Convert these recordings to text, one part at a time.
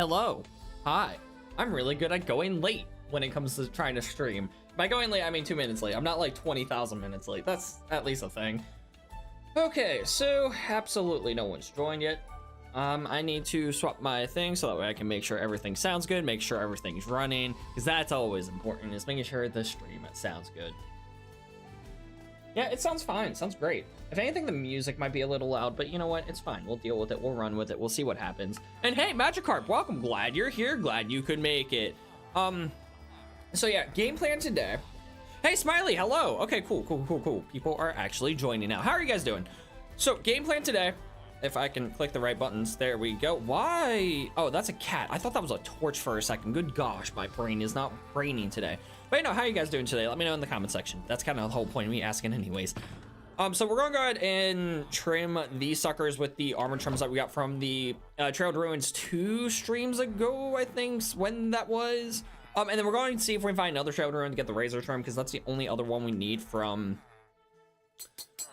Hello. Hi. I'm really good at going late when it comes to trying to stream. By going late, I mean 2 minutes late. I'm not like 20,000 minutes late. That's at least a thing. Okay, so absolutely no one's joined yet. I need to swap my thing so that way I can make sure everything sounds good, make sure everything's running, because that's always important, is making sure the stream sounds good. Yeah, it sounds fine. Sounds great. If anything, the music might be a little loud, but you know what? It's fine. We'll deal with it. We'll run with it. We'll see what happens. And hey, Magikarp, welcome. Glad you're here. Glad you could make it. So yeah, game plan today. Hey, Smiley, hello. Okay, cool. People are actually joining now. How are you guys doing? So game plan today. If I can click the right buttons, there we go. Why? Oh, that's a cat. I thought that was a torch for a second. Good gosh, my brain is not braining today. But you know, how are you guys doing today? Let me know in the comment section. That's kind of the whole point of me asking anyways. So we're gonna go ahead and trim these suckers with the armor trims that we got from the Trailed Ruins 2 streams ago, I think, when that was. And then we're going to see if we can find another Trailed Ruin to get the Razor trim, because that's the only other one we need from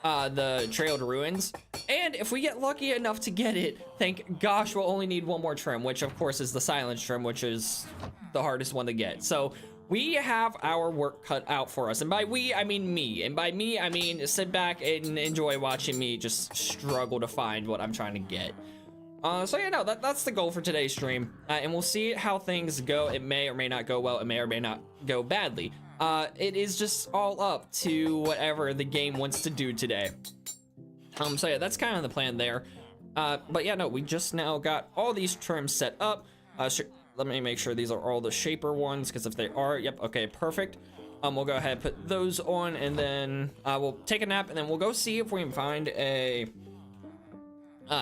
the Trailed Ruins. And if we get lucky enough to get it, thank gosh, we'll only need one more trim, which of course is the Silence trim, which is the hardest one to get. So we have our work cut out for us, and by we I mean me, and by me I mean sit back and enjoy watching me just struggle to find what I'm trying to get. So yeah, no, that's the goal for today's stream, and we'll see how things go. It may or may not go well, it may or may not go badly. It is just all up to whatever the game wants to do today. So yeah, that's kind of the plan there. But yeah, no, we just now got all these trims set up. Let me make sure these are all the shaper ones, because if they are, yep, okay, perfect. We'll go ahead and put those on, and then we'll take a nap, and then we'll go see if we can find a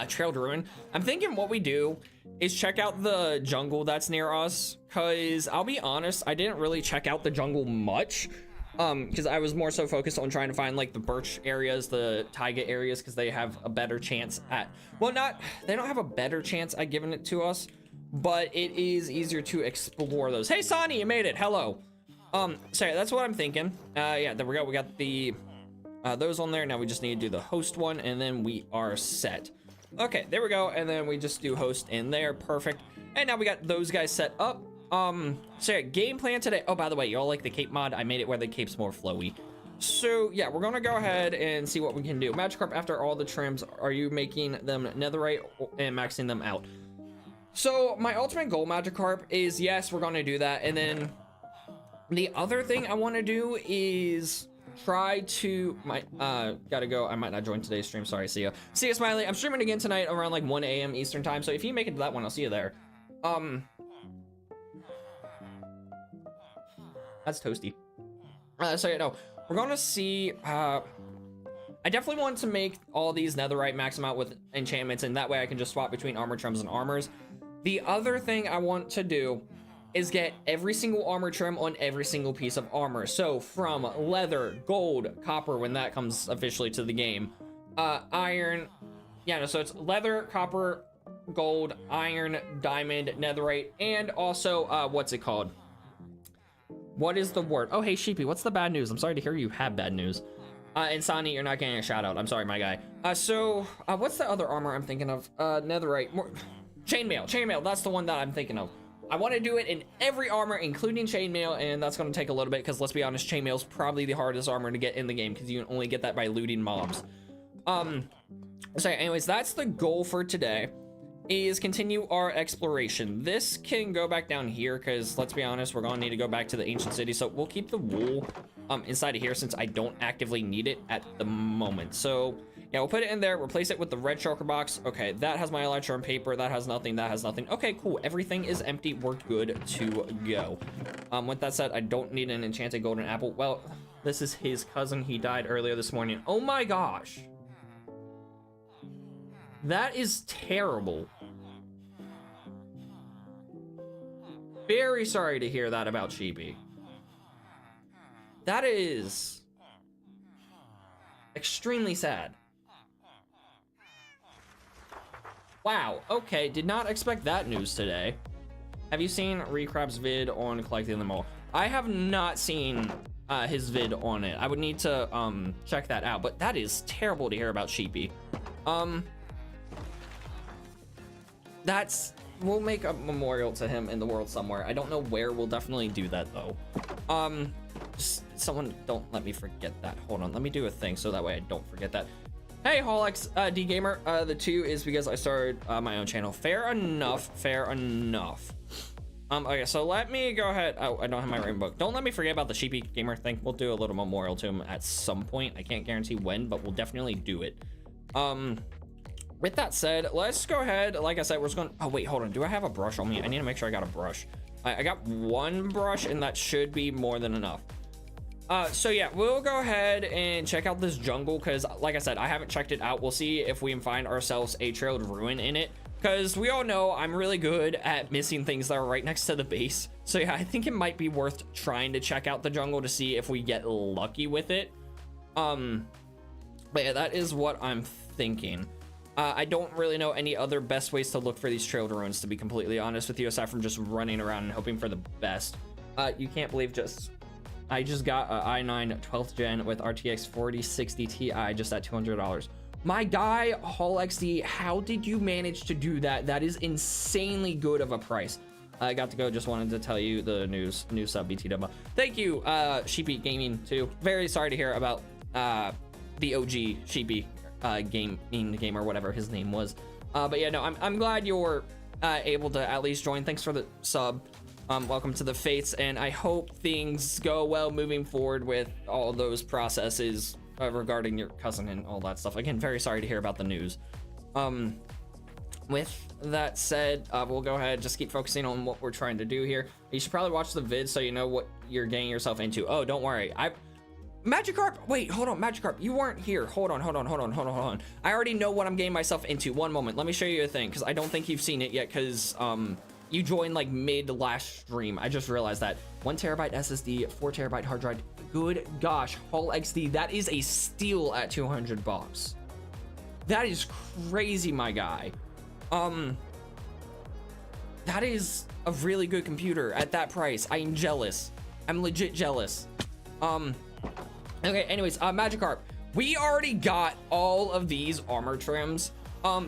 Trailed Ruin. I'm thinking what we do is check out the jungle that's near us, because I'll be honest, I didn't really check out the jungle much, because I was more so focused on trying to find like the birch areas, the taiga areas, because they have a better chance at, well, they don't have a better chance at giving it to us, but it is easier to explore those. Hey Sonny, you made it. Hello. So yeah, that's what I'm thinking. Yeah, there we go. We got the those on there. Now we just need to do the host one, and then we are set. Okay, there we go. And then we just do host in there. Perfect. And now we got those guys set up. So yeah, game plan today. Oh, by the way, y'all like the cape mod? I made it where the cape's more flowy. So yeah, we're gonna go ahead and see what we can do. Magikarp, after all the trims, are you making them netherite and maxing them out? So my ultimate goal, Magikarp, is yes, we're gonna do that. And then the other thing I want to do is try to gotta go. I might not join today's stream. Sorry. See ya, Smiley. I'm streaming again tonight around like 1 a.m. Eastern time. So if you make it to that one, I'll see you there. That's toasty. So yeah, no, we're gonna see. I definitely want to make all these netherite, max them out with enchantments, and that way I can just swap between armor trims and armors. The other thing I want to do is get every single armor trim on every single piece of armor. So from leather, gold, copper, when that comes officially to the game, iron, yeah, no, so it's leather, copper, gold, iron, diamond, netherite, and also, what's it called? What is the word? Oh, hey, Sheepy, what's the bad news? I'm sorry to hear you have bad news. And Sonny, you're not getting a shout out. I'm sorry, my guy. What's the other armor I'm thinking of? Netherite, chainmail, that's the one that I'm thinking of. I want to do it in every armor, including chainmail, and that's going to take a little bit, because let's be honest, chainmail's probably the hardest armor to get in the game, because you can only get that by looting mobs. So anyways, that's the goal for today, is continue our exploration. This can go back down here, because let's be honest, we're going to need to go back to the ancient city, so we'll keep the wool inside of here, since I don't actively need it at the moment. So yeah, we'll put it in there, replace it with the red shulker box. Okay, that has my elytron paper, that has nothing, that has nothing. Okay, cool, everything is empty, we're good to go. With that said, I don't need an enchanted golden apple. Well, this is his cousin, he died earlier this morning. Oh my gosh, that is terrible. Very sorry to hear that about Chibi. That is extremely sad. Wow, okay, did not expect that news today. Have you seen Recrab's vid on collecting them all? I have not seen his vid on it. I would need to check that out, but that is terrible to hear about Sheepy. That's we'll make a memorial to him in the world somewhere. I don't know where. We'll definitely do that though. Someone don't let me forget that. Hold on, let me do a thing so that way I don't forget that. Hey, Holex D Gamer. The 2 is because I started my own channel. Fair enough. Fair enough. Okay, so let me go ahead. Oh, I don't have my rain book. Don't let me forget about the Sheepy Gamer thing. We'll do a little memorial to him at some point. I can't guarantee when, but we'll definitely do it. With that said, let's go ahead. Like I said, we're just going. Oh wait, hold on. Do I have a brush on me? I need to make sure I got a brush. I got one brush, and that should be more than enough. So yeah, we'll go ahead and check out this jungle because, like I said, I haven't checked it out. We'll see if we can find ourselves a trailed ruin in it. Because we all know I'm really good at missing things that are right next to the base. So yeah, I think it might be worth trying to check out the jungle to see if we get lucky with it. But yeah, that is what I'm thinking. I don't really know any other best ways to look for these trailed ruins, to be completely honest with you, aside from just running around and hoping for the best. You can't believe I just got an i9 12th gen with RTX 4060 Ti just at $200. My guy, HallXD, how did you manage to do that? That is insanely good of a price. I got to go, just wanted to tell you the news, new sub BTW. Thank you, Sheepy Gaming too. Very sorry to hear about the OG Sheepy game or whatever his name was. But yeah, no, I'm glad you're able to at least join. Thanks for the sub. Welcome to the Fates, and I hope things go well moving forward with all those processes regarding your cousin and all that stuff. Again, very sorry to hear about the news. With that said, we'll go ahead, just keep focusing on what we're trying to do here. You should probably watch the vid so you know what you're getting yourself into. Oh, don't worry. Magikarp, wait, hold on, Magikarp, you weren't here. Hold on. I already know what I'm getting myself into. One moment, let me show you a thing, because I don't think you've seen it yet, because you joined like mid last stream. I just realized that. 1 terabyte SSD, 4 terabyte hard drive. Good gosh, Hull XD, that is a steal at $200. That is crazy, my guy. That is a really good computer at that price. I am jealous. I'm legit jealous. Okay, anyways, Magikarp, we already got all of these armor trims.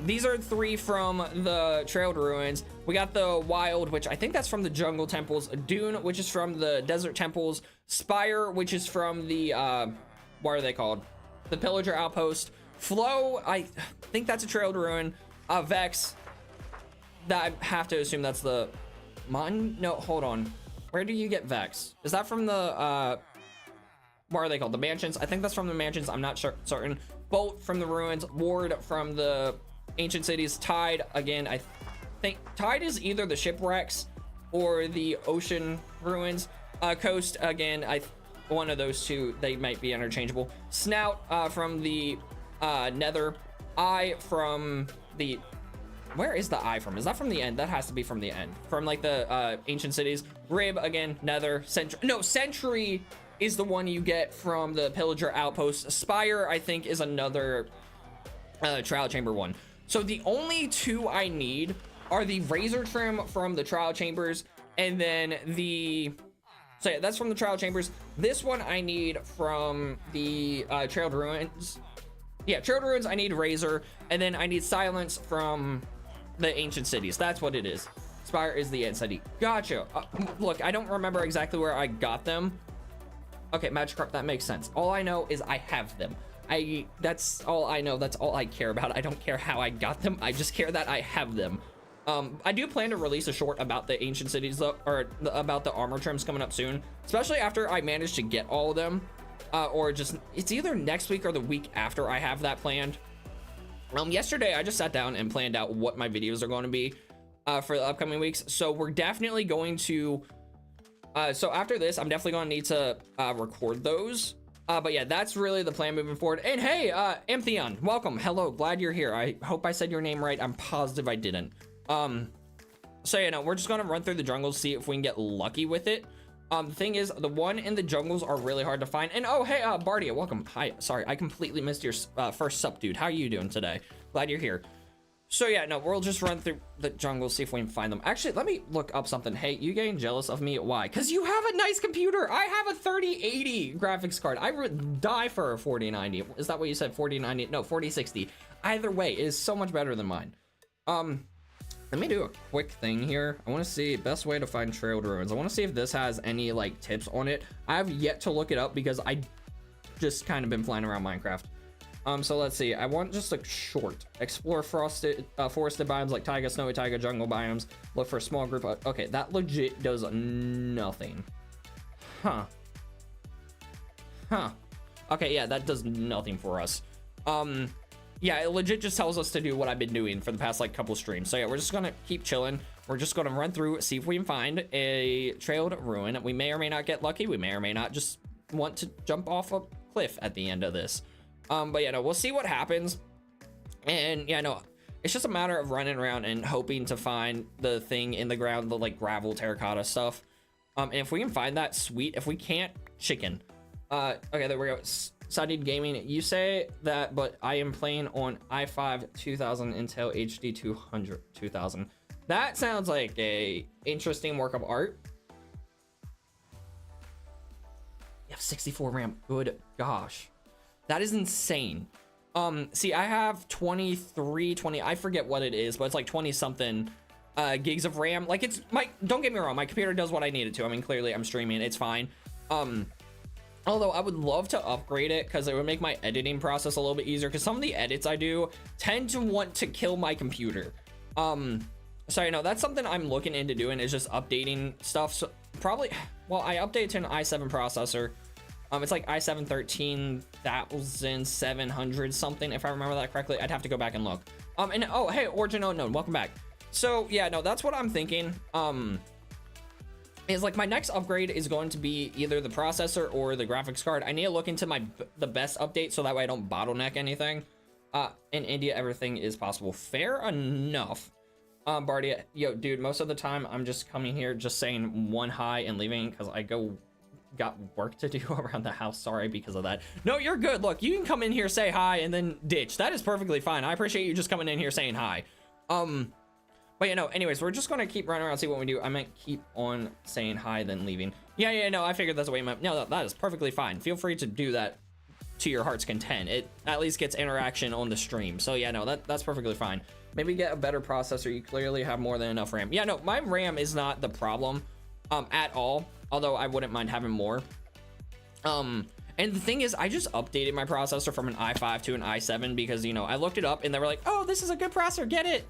These are 3 from the Trailed Ruins. We got the Wild, which I think that's from the Jungle Temples. Dune, which is from the Desert Temples. Spire, which is from the, what are they called? The Pillager Outpost. Flow, I think that's a Trailed Ruin. Vex, that I have to assume that's the... No, hold on. Where do you get Vex? Is that from the, what are they called? The Mansions? I think that's from the Mansions. I'm not certain. Bolt from the Ruins. Ward from the Ancient Cities. Tide, again, I think Tide is either the Shipwrecks or the Ocean Ruins. Coast, again, one of those two, they might be interchangeable. Snout from the Nether. Eye from the... Where is the eye from? Is that from the end? That has to be from the end. From like the Ancient Cities. Rib, again, Nether. Sentry is the one you get from the Pillager Outpost. Spire, I think, is another Trial Chamber one. So the only 2 I need are the Razor Trim from the Trial Chambers, and then the... So yeah, that's from the Trial Chambers. This one I need from the Trailed Ruins. Yeah, Trailed Ruins, I need Razor, and then I need Silence from the Ancient Cities. That's what it is. Spire is the end city. Gotcha. Look, I don't remember exactly where I got them. Okay, Magikarp, that makes sense. All I know is I have them. That's all I know. That's all I care about. I don't care how I got them. I just care that I have them. I do plan to release a short about the Ancient Cities, though, or about the armor trims coming up soon, especially after I manage to get all of them. Or just, it's either next week or the week after I have that planned. Yesterday, I just sat down and planned out what my videos are going to be for the upcoming weeks. So we're definitely going to... so after this, I'm definitely going to need to record those. But yeah, that's really the plan moving forward. And hey, Amphion, welcome. Hello, glad you're here. I hope I said your name right. I'm positive I didn't. So yeah, no, we're just going to run through the jungles, see if we can get lucky with it. The thing is, the one in the jungles are really hard to find. And oh, hey, Bardia, welcome. Hi, sorry, I completely missed your first sup, dude. How are you doing today? Glad you're here. So yeah, no, we'll just run through the jungle, see if we can find them. Actually, let me look up something. Hey, you getting jealous of me? Why? Because you have a nice computer. I have a 3080 graphics card. I would die for a 4090. Is that what you said? 4090? No, 4060. Either way, it is so much better than mine. Let me do a quick thing here. I want to see best way to find trailed ruins. I want to see if this has any like tips on it. I have yet to look it up because I just kind of been flying around Minecraft. So let's see. I want just a short. Explore forested biomes like taiga, snowy taiga, jungle biomes. Look for a small group of... Okay, that legit does nothing. Huh. Okay, yeah, that does nothing for us. Yeah, it legit just tells us to do what I've been doing for the past like couple streams. So yeah, we're just gonna keep chilling. We're just gonna run through, see if we can find a trailed ruin. We may or may not get lucky. We may or may not just want to jump off a cliff at the end of this. But yeah, no, we'll see what happens. And yeah, no, it's just a matter of running around and hoping to find the thing in the ground, the like gravel terracotta stuff. And if we can find that, sweet. If we can't, chicken. Okay, there we go. Studied gaming. You say that, but I am playing on i5 2000 Intel HD 2000. That sounds like a interesting work of art. You have 64 RAM. Good gosh. That is insane. See, I have 20, I forget what it is, but it's like 20 something gigs of RAM. Like it's don't get me wrong, my computer does what I need it to. I mean, clearly I'm streaming, it's fine. Although I would love to upgrade it because it would make my editing process a little bit easier, because some of the edits I do tend to want to kill my computer. So you know, that's something I'm looking into doing, is just updating stuff. So probably, well, I updated to an i7 processor. It's like i7 13700 something, if I remember that correctly. I'd have to go back and look. And oh, hey, Origin Unknown, welcome back. So yeah, no, that's what I'm thinking. Is like my next upgrade is going to be either the processor or the graphics card. I need to look into the best update so that way I don't bottleneck anything. In India, everything is possible. Fair enough. Bardia, yo, dude, most of the time I'm just coming here just saying one hi and leaving because I got work to do around the house. Sorry because of that. No, you're good. Look, you can come in here, say hi, and then ditch. That is perfectly fine. I appreciate you just coming in here saying hi. But you know, anyways, we're just gonna keep running around, see what we do. I meant keep on saying hi, then leaving. Yeah, no, I figured that's the way. No, that is perfectly fine. Feel free to do that to your heart's content. It at least gets interaction on the stream. So yeah, no, that's perfectly fine. Maybe get a better processor. You clearly have more than enough RAM. Yeah, no, my RAM is not the problem at all. Although I wouldn't mind having more. And the thing is, I just updated my processor from an i5 to an i7 because, you know, I looked it up and they were like, oh, this is a good processor. Get it,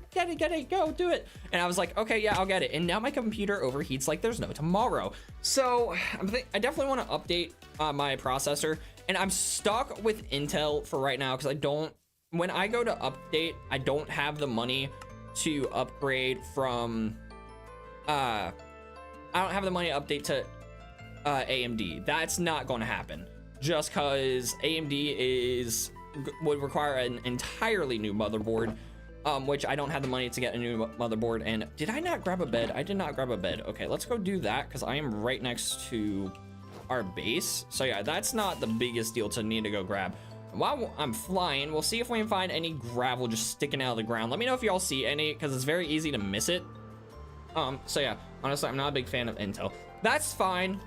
go do it. And I was like, okay, yeah, I'll get it. And now my computer overheats like there's no tomorrow. So I definitely want to update my processor, and I'm stuck with Intel for right now because when I go to update, I don't have the money to upgrade from, I don't have the money to update to AMD. That's not going to happen. Just because AMD would require an entirely new motherboard, which I don't have the money to get a new motherboard. And did I not grab a bed? I did not grab a bed. Okay, let's go do that because I am right next to our base. So yeah, that's not the biggest deal to need to go grab. While I'm flying, we'll see if we can find any gravel just sticking out of the ground. Let me know if y'all see any, because it's very easy to miss it. So yeah, honestly, I'm not a big fan of Intel. That's fine.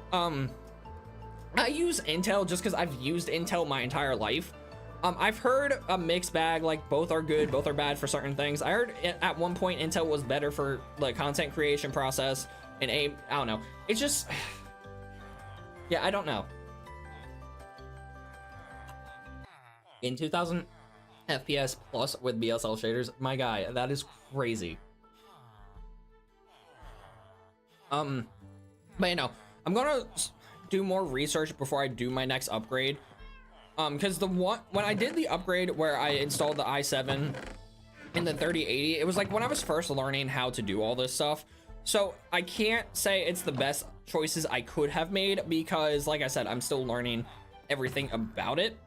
I use Intel just because I've used Intel my entire life. I've heard a mixed bag, like both are good, both are bad for certain things. I heard at one point Intel was better for the content creation process, and I don't know. It's just, yeah, I don't know. In 2000 FPS plus with BSL shaders, my guy, that is crazy. But you know, I'm gonna do more research before I do my next upgrade, because when I did the upgrade where I installed the i7 and the 3080, it was like when I was first learning how to do all this stuff. So I can't say it's the best choices I could have made because, like I said, I'm still learning everything about it.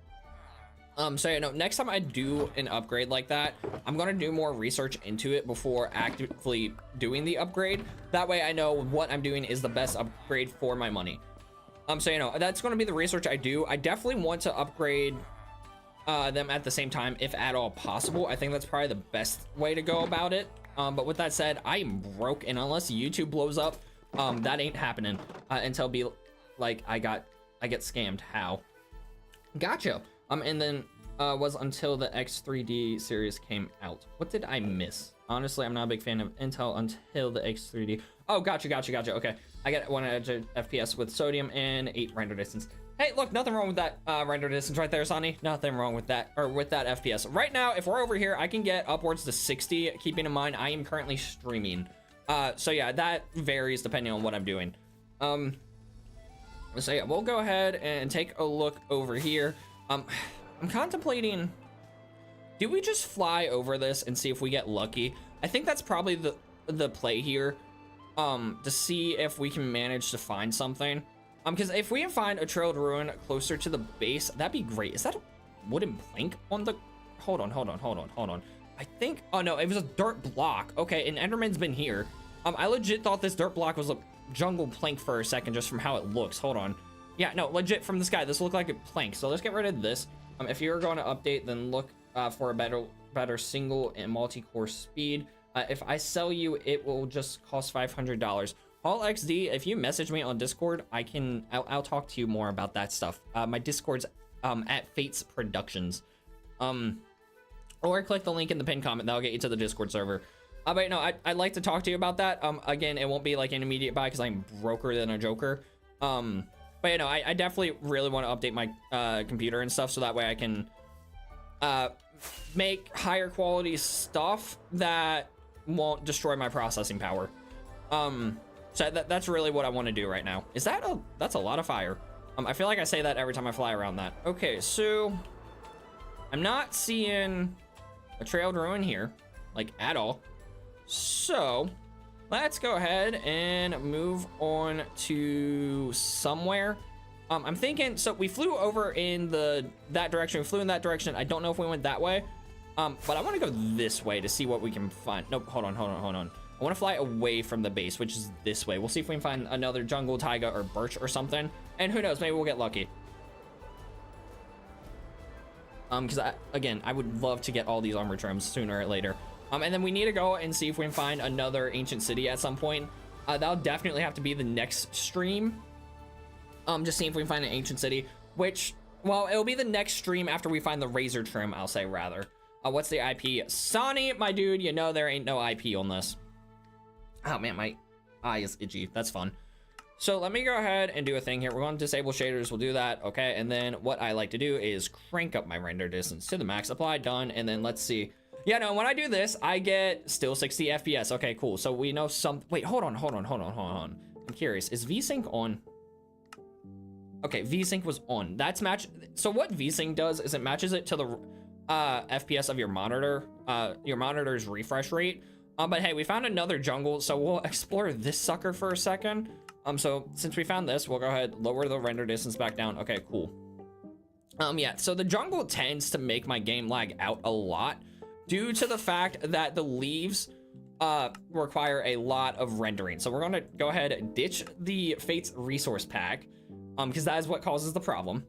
So you know, next time I do an upgrade like that, I'm gonna do more research into it before actively doing the upgrade. That way I know what I'm doing is the best upgrade for my money. So you know, that's gonna be the research I do. I definitely want to upgrade them at the same time if at all possible. I think that's probably the best way to go about it. But with that said, I am broke, and unless YouTube blows up, that ain't happening until be like I get scammed. How? Gotcha. And then was until the X3D series came out. What did I miss? Honestly, I'm not a big fan of Intel until the X3D. Oh, gotcha. Okay, I get 100 FPS with sodium and 8 render distance. Hey, look, nothing wrong with that render distance right there, Sonny. Nothing wrong with that, or with that FPS. Right now, if we're over here, I can get upwards to 60, keeping in mind I am currently streaming. So yeah, that varies depending on what I'm doing. So yeah, we'll go ahead and take a look over here. I'm contemplating, do we just fly over this and see if we get lucky? I think that's probably the play here, to see if we can manage to find something. Because if we can find a trailed ruin closer to the base, that'd be great. Is that a wooden plank on the, hold on. I think, oh no, it was a dirt block. Okay, and Enderman's been here. I legit thought this dirt block was a jungle plank for a second, just from how it looks. Hold on. Yeah, no, legit from the sky, this looked like a plank. So let's get rid of this. If you're going to update, then look for a better single and multi-core speed. If I sell you, it will just cost $500. Paul XD, if you message me on Discord, I'll talk to you more about that stuff. My Discord's at Fates Productions. Or click the link in the pinned comment, that'll get you to the Discord server. But no, I'd like to talk to you about that. Again, it won't be like an immediate buy because I'm broker than a joker. But you know, I definitely really want to update my computer and stuff so that way I can make higher quality stuff that won't destroy my processing power. So that's really what I want to do right now. Is that that's a lot of fire. I feel like I say that every time I fly around that. Okay, so I'm not seeing a trailed ruin here, like at all. So let's go ahead and move on to somewhere. I'm thinking, so we flew over in that direction. We flew in that direction. I don't know if we went that way. But I want to go this way to see what we can find. Nope, hold on. I want to fly away from the base, which is this way. We'll see if we can find another jungle, taiga, or birch or something. And who knows, maybe we'll get lucky. Because again, I would love to get all these armor trims sooner or later. And then we need to go and see if we can find another ancient city at some point. That'll definitely have to be the next stream. Just seeing if we can find an ancient city, which, well, it'll be the next stream after we find the razor trim, I'll say, rather. What's the IP? Sonny, my dude, you know there ain't no IP on this. Oh man, my eye is itchy. That's fun. So let me go ahead and do a thing here. We're going to disable shaders. We'll do that. Okay. And then what I like to do is crank up my render distance to the max. Apply, done. And then let's see. Yeah, no, when I do this, I get still 60 FPS. Okay, cool. So we know wait, hold on. I'm curious. Is VSync on? Okay, VSync was on. That's so what VSync does is it matches it to the FPS of your monitor, your monitor's refresh rate. But hey, we found another jungle, so we'll explore this sucker for a second. So since we found this, we'll go ahead, lower the render distance back down. Okay, cool. Yeah, so the jungle tends to make my game lag out a lot due to the fact that the leaves require a lot of rendering. So we're gonna go ahead and ditch the Fates resource pack, because that is what causes the problem.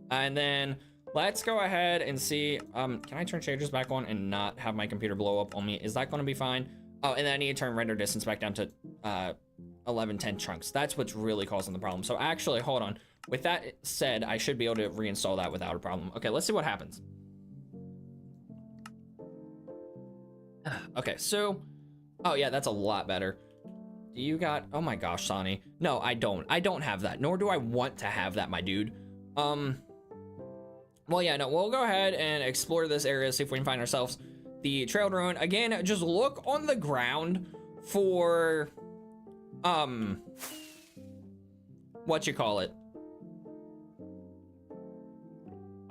And then let's go ahead and see, can I turn shaders back on and not have my computer blow up on me? Is that gonna be fine? Oh, and then I need to turn render distance back down to 1110 chunks. That's what's really causing the problem. So actually, hold on. With that said, I should be able to reinstall that without a problem. Okay, let's see what happens. Okay, so, oh yeah, that's a lot better. Do you got, oh my gosh, Sonny. No, I don't have that, nor do I want to have that, my dude. Well, yeah, no, we'll go ahead and explore this area, see if we can find ourselves the trailed ruin. Again, just look on the ground for, what you call it.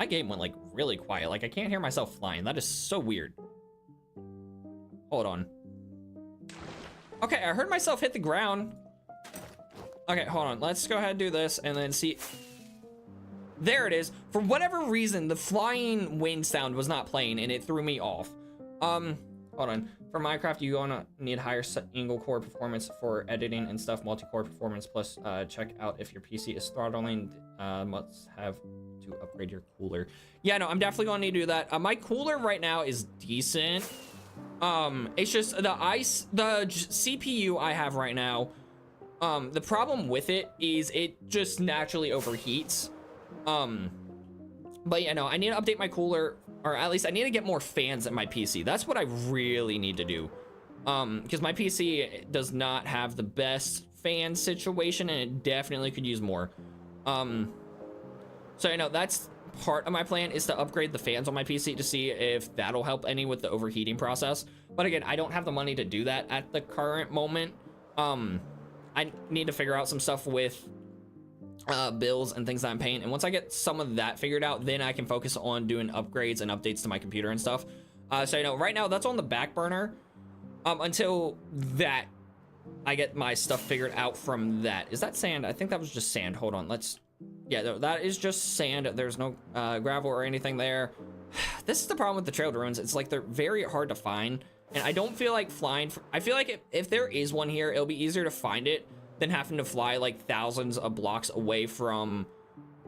My game went like really quiet. Like I can't hear myself flying. That is so weird. Hold on. Okay, I heard myself hit the ground. Okay, hold on. Let's go ahead and do this and then see. There it is. For whatever reason, the flying wind sound was not playing and it threw me off. Hold on. For Minecraft, you're gonna need higher single core performance for editing and stuff, multi-core performance, plus check out if your PC is throttling, must have to upgrade your cooler. Yeah, no, I'm definitely gonna need to do that. My cooler right now is decent. It's just the CPU I have right now, the problem with it is it just naturally overheats. But yeah, no, I need to update my cooler, or at least I need to get more fans in my PC. That's what I really need to do. Because my PC does not have the best fan situation, and it definitely could use more. So you know, that's part of my plan, is to upgrade the fans on my PC to see if that'll help any with the overheating process. But again, I don't have the money to do that at the current moment. I need to figure out some stuff with bills and things that I'm paying, and once I get some of that figured out, then I can focus on doing upgrades and updates to my computer and stuff. So you know, right now that's on the back burner until that I get my stuff figured out from that. Is that sand? I think that was just sand. Hold on, let's, yeah, that is just sand. There's no gravel or anything there. This is the problem with the trailed ruins. It's like they're very hard to find, and I don't feel like flying I feel like if there is one here, it'll be easier to find it than having to fly like thousands of blocks away from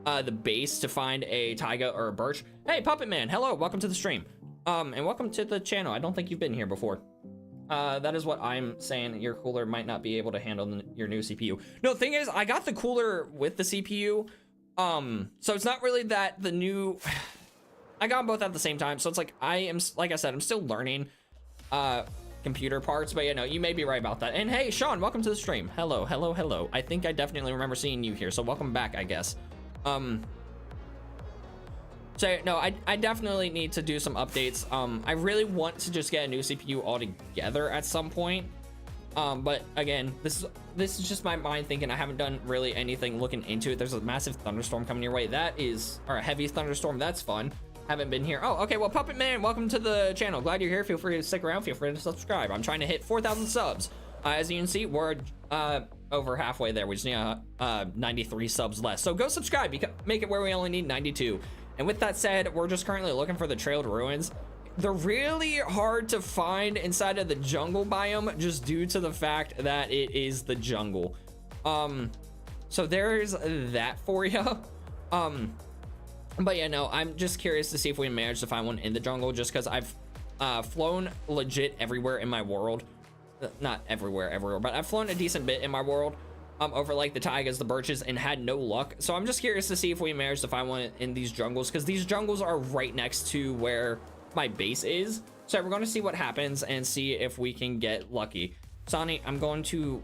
the base to find a taiga or a birch. Hey, Puppet Man, hello, welcome to the stream. And welcome to the channel. I don't think you've been here before. That is what I'm saying. Your cooler might not be able to handle your new CPU. No, the thing is, I got the cooler with the CPU. So it's not really that the new, I got them both at the same time. So it's like, like I said, I'm still learning, computer parts, but you know, you may be right about that. And hey, Sean, welcome to the stream. Hello, hello, hello. I think I definitely remember seeing you here, so welcome back, I guess. So no, I definitely need to do some updates. I really want to just get a new CPU altogether at some point. But again, this is just my mind thinking. I haven't done really anything looking into it. There's a massive thunderstorm coming your way. That is, or a heavy thunderstorm. That's fun. Haven't been here. Oh, okay. Well, Puppet Man, welcome to the channel. Glad you're here. Feel free to stick around. Feel free to subscribe. I'm trying to hit 4,000 subs. As you can see, we're over halfway there. We just need 93 subs less. So go subscribe. Make it where we only need 92. And with that said, we're just currently looking for the trailed ruins. They're really hard to find inside of the jungle biome, just due to the fact that it is the jungle. So there's that for you. But yeah, no, I'm just curious to see if we manage to find one in the jungle, just because I've flown legit everywhere in my world. Not everywhere, but I've flown a decent bit in my world over like the taigas, the birches, and had no luck. So I'm just curious to see if we manage to find one in these jungles, because these jungles are right next to where my base is. So we're going to see what happens and see if we can get lucky. Sonny, I'm going to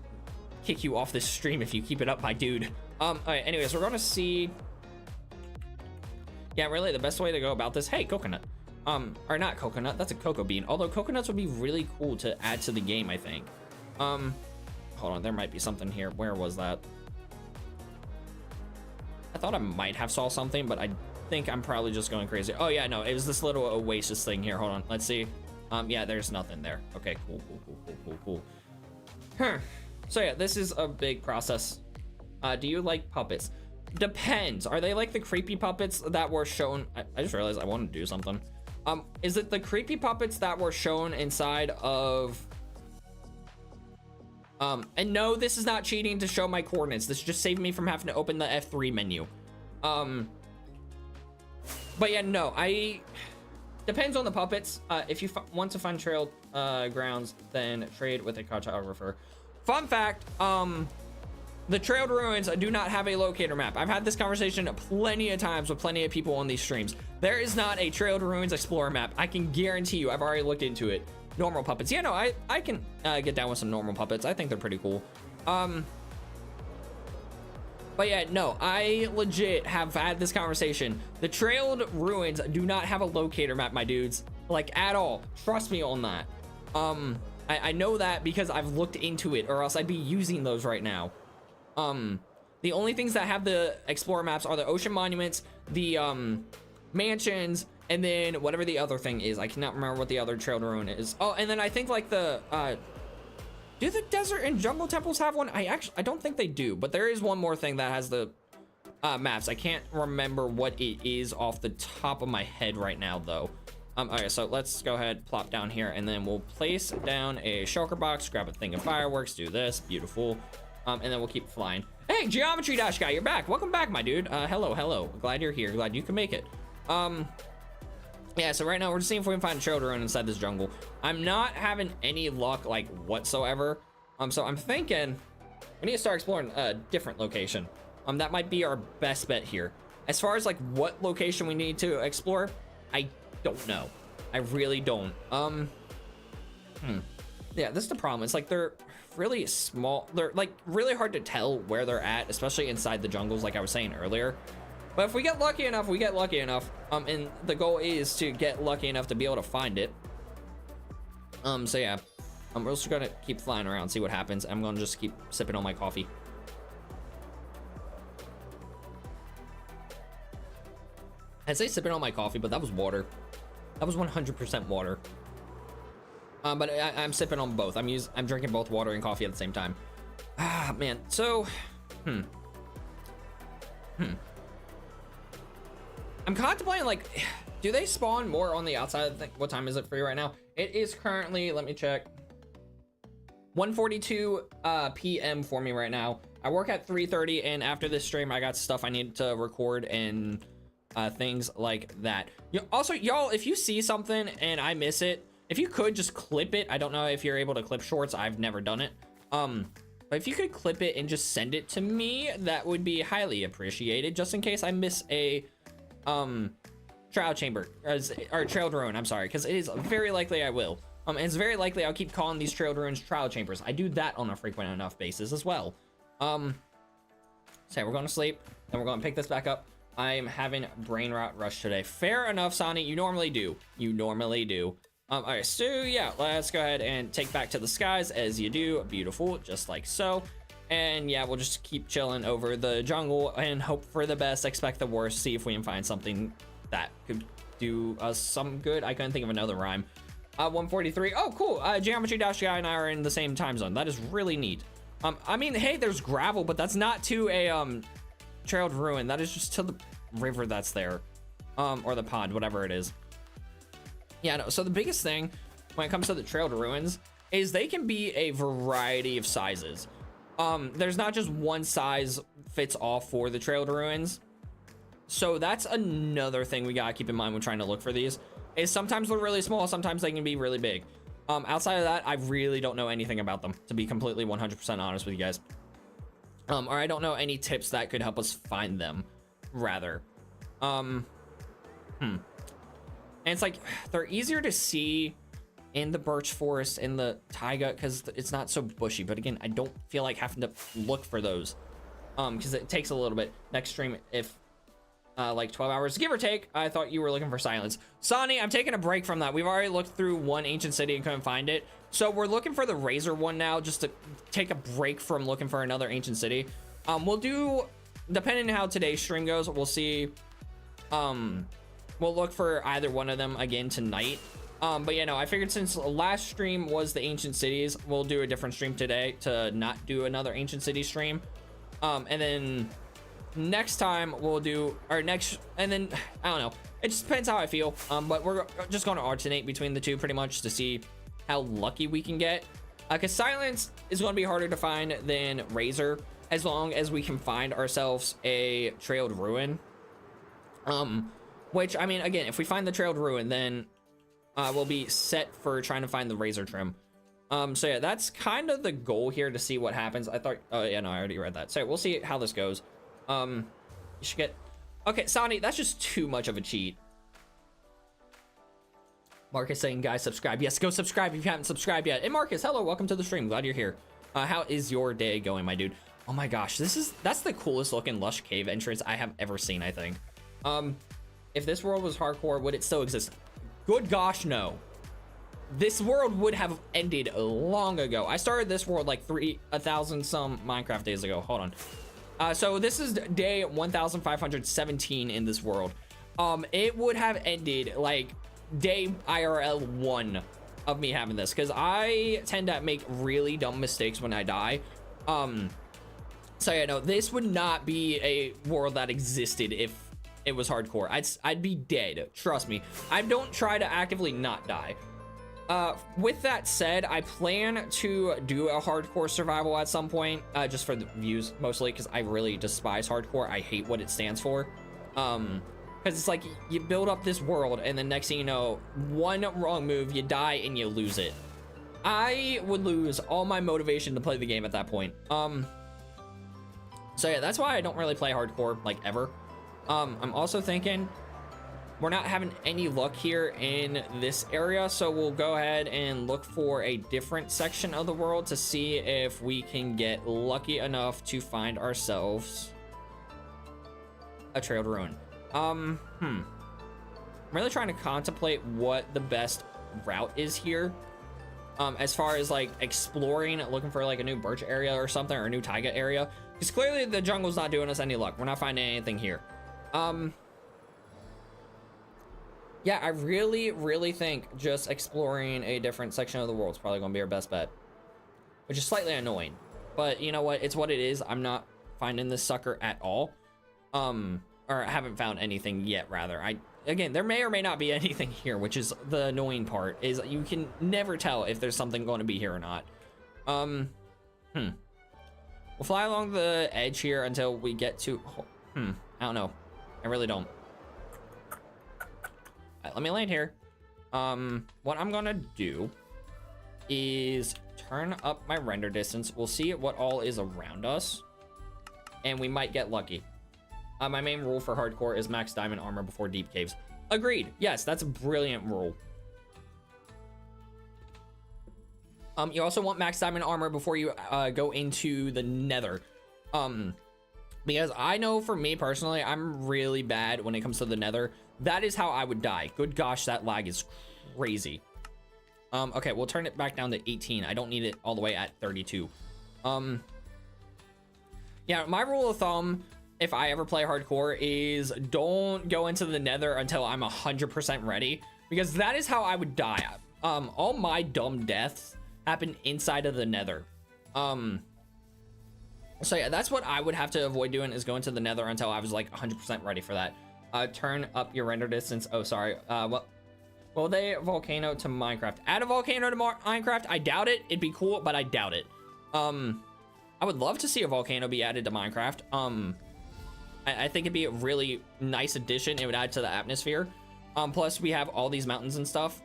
kick you off this stream if you keep it up, my dude. All right, anyways, we're going to see. Yeah, really, the best way to go about this. Hey, coconut. Or not coconut, that's a cocoa bean. Although coconuts would be really cool to add to the game, I think. Hold on, there might be something here. Where was that? I thought I might have saw something, but I think I'm probably just going crazy. Oh yeah, no, it was this little oasis thing here. Hold on, let's see. Yeah, there's nothing there. Okay, cool. So yeah, this is a big process. Do you like puppets? Depends. Are they like the creepy puppets that were shown? I just realized I wanted to do something. Is it the creepy puppets that were shown inside of and no, this is not cheating to show my coordinates. This just saved me from having to open the F3 menu. But yeah, no, depends on the puppets. If you want to find trailed grounds, then trade with a cartographer. Fun fact, the trailed ruins do not have a locator map. I've had this conversation plenty of times with plenty of people on these streams. There is not a trailed ruins explorer map. I can guarantee you, I've already looked into it. Normal puppets. Yeah, no, I can get down with some normal puppets. I think they're pretty cool. But yeah, no, I legit have had this conversation. The trailed ruins do not have a locator map, my dudes. Like, at all. Trust me on that. I know that because I've looked into it, or else I'd be using those right now. The only things that have the explorer maps are the ocean monuments, the mansions, and then whatever the other thing is. I cannot remember what the other trailed ruin is. Oh, and then I think like the do the desert and jungle temples have one? I don't think they do, but there is one more thing that has the maps. I can't remember what it is off the top of my head right now though. Okay, so let's go ahead, plop down here, and then we'll place down a shulker box, grab a thing of fireworks, do this, beautiful. And then we'll keep flying. Hey, Geometry Dash Guy, you're back. Welcome back, my dude. Hello. Glad you're here. Glad you can make it. Yeah, so right now we're just seeing if we can find a trailed ruin inside this jungle. I'm not having any luck, like, whatsoever. So I'm thinking we need to start exploring a different location. That might be our best bet here. As far as like what location we need to explore, I don't know. I really don't. Yeah, this is the problem. It's like they're really small. They're like really hard to tell where they're at, especially inside the jungles, like I was saying earlier. But if we get lucky enough, we get lucky enough. And the goal is to get lucky enough to be able to find it. So yeah, we're just gonna keep flying around, see what happens. I'm gonna just keep sipping on my coffee. I'd say sipping on my coffee, but that was water. That was 100% water. But I'm sipping on both. I'm drinking both water and coffee at the same time. Ah, man. So, I'm contemplating, like, do they spawn more on the outside? What time is it for you right now? It is currently, let me check, 1:42 p.m. for me right now. I work at 3:30, and after this stream, I got stuff I need to record and things like that. Also, y'all, if you see something and I miss it, if you could just clip it. I don't know if you're able to clip shorts. I've never done it. But if you could clip it and just send it to me, that would be highly appreciated, just in case I miss a trial chamber or trailed ruin. I'm sorry, because it is very likely I will. And it's very likely I'll keep calling these trailed ruins trial chambers. I do that on a frequent enough basis as well. So yeah, we're going to sleep, and we're going to pick this back up. I'm having brain rot rush today. Fair enough, Sonny. You normally do. You normally do. All right, so yeah, let's go ahead and take back to the skies as you do. Beautiful, just like so. And yeah, we'll just keep chilling over the jungle and hope for the best, expect the worst, see if we can find something that could do us some good. I couldn't think of another rhyme. 143. Oh, cool. Geometry Dash Guy and I are in the same time zone. That is really neat. I mean, hey, there's gravel, but that's not to a trailed ruin. That is just to the river that's there, or the pond, whatever it is. Yeah, no, so the biggest thing when it comes to the trailed ruins is they can be a variety of sizes. There's not just one size fits all for the trailed ruins. So that's another thing we gotta keep in mind when trying to look for these, is sometimes they're really small, sometimes they can be really big. Outside of that, I really don't know anything about them, to be completely 100% honest with you guys. Or I don't know any tips that could help us find them, rather. And it's like, they're easier to see in the birch forest, in the taiga, because it's not so bushy. But again, I don't feel like having to look for those, because it takes a little bit. Next stream, if like 12 hours, give or take. I thought you were looking for silence. Sonny, I'm taking a break from that. We've already looked through one ancient city and couldn't find it. So we're looking for the Razor one now, just to take a break from looking for another ancient city. We'll do, depending on how today's stream goes, we'll see. We'll look for either one of them again tonight. But you know, I figured since last stream was the ancient cities, we'll do a different stream today to not do another ancient city stream. And then next time we'll do our next, and then I don't know, it just depends how I feel. But we're just going to alternate between the two pretty much to see how lucky we can get. Because silence is going to be harder to find than Razor, as long as we can find ourselves a trailed ruin. Which, I mean, again, if we find the trailed ruin, then we'll be set for trying to find the Razor trim. So yeah, that's kind of the goal here, to see what happens. I thought, oh yeah, no, I already read that. So we'll see how this goes. You should get, okay, Sonny, that's just too much of a cheat. Marcus saying, guys, subscribe. Yes, go subscribe if you haven't subscribed yet. And Marcus, hello, welcome to the stream. Glad you're here. How is your day going, my dude? Oh my gosh, that's the coolest looking lush cave entrance I have ever seen, I think. If this world was hardcore, would it still exist? Good gosh, no. This world would have ended long ago. I started this world like 1,000 some Minecraft days ago. Hold on. So this is day 1517 in this world. It would have ended like day IRL 1 of me having this, because I tend to make really dumb mistakes when I die. So yeah, no, this would not be a world that existed if it was hardcore. I'd be dead, trust me. I don't try to actively not die. With that said, I plan to do a hardcore survival at some point, just for the views mostly, because I really despise hardcore. I hate what it stands for. Because it's like you build up this world, and the next thing you know, one wrong move, you die and you lose it. I would lose all my motivation to play the game at that point. So yeah, that's why I don't really play hardcore like ever. I'm also thinking we're not having any luck here in this area, so we'll go ahead and look for a different section of the world to see if we can get lucky enough to find ourselves a trailed ruin. I'm really trying to contemplate what the best route is here. As far as like exploring, looking for like a new birch area or something, or a new taiga area, because clearly the jungle's not doing us any luck. We're not finding anything here. Yeah, I really think just exploring a different section of the world is probably gonna be our best bet, which is slightly annoying, but you know what, it's what it is. I'm not finding this sucker at all, or I haven't found anything yet, rather. Again, there may or may not be anything here, which is the annoying part, is you can never tell if there's something going to be here or not. We'll fly along the edge here until we get to, I don't know. I really don't. All right, let me land here. What I'm gonna do is turn up my render distance. We'll see what all is around us, and we might get lucky. My main rule for hardcore is max diamond armor before deep caves. Agreed. Yes, that's a brilliant rule. You also want max diamond armor before you go into the nether. Because I know for me personally, I'm really bad when it comes to the nether. That is how I would die. Good gosh, that lag is crazy. Okay, we'll turn it back down to 18. I don't need it all the way at 32. Yeah, my rule of thumb, if I ever play hardcore, is don't go into the nether until I'm 100% ready, because that is how I would die. All my dumb deaths happen inside of the nether. So yeah, that's what I would have to avoid doing, is going to the nether until I was like 100% ready for that. Turn up your render distance. Oh, sorry. Will they volcano to Minecraft? Add a volcano to Minecraft? I doubt it. It'd be cool, but I doubt it. I would love to see a volcano be added to Minecraft. I think it'd be a really nice addition. It would add to the atmosphere. Plus we have all these mountains and stuff.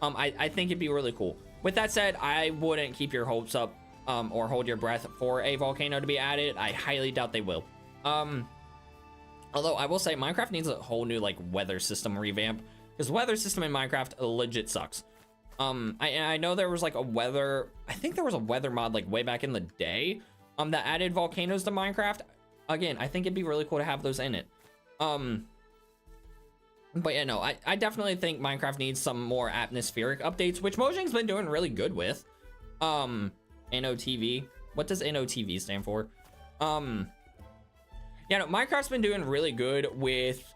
I think it'd be really cool. With that said, I wouldn't keep your hopes up or hold your breath for a volcano to be added. I highly doubt they will. Although I will say Minecraft needs a whole new like weather system revamp, because weather system in Minecraft legit sucks. I know there was like a weather, I think there was a weather mod like way back in the day that added volcanoes to Minecraft. Again, I think it'd be really cool to have those in it. But yeah, no, I definitely think Minecraft needs some more atmospheric updates, which Mojang's been doing really good with. NOTV. What does NOTV stand for? Yeah, no, Minecraft's been doing really good with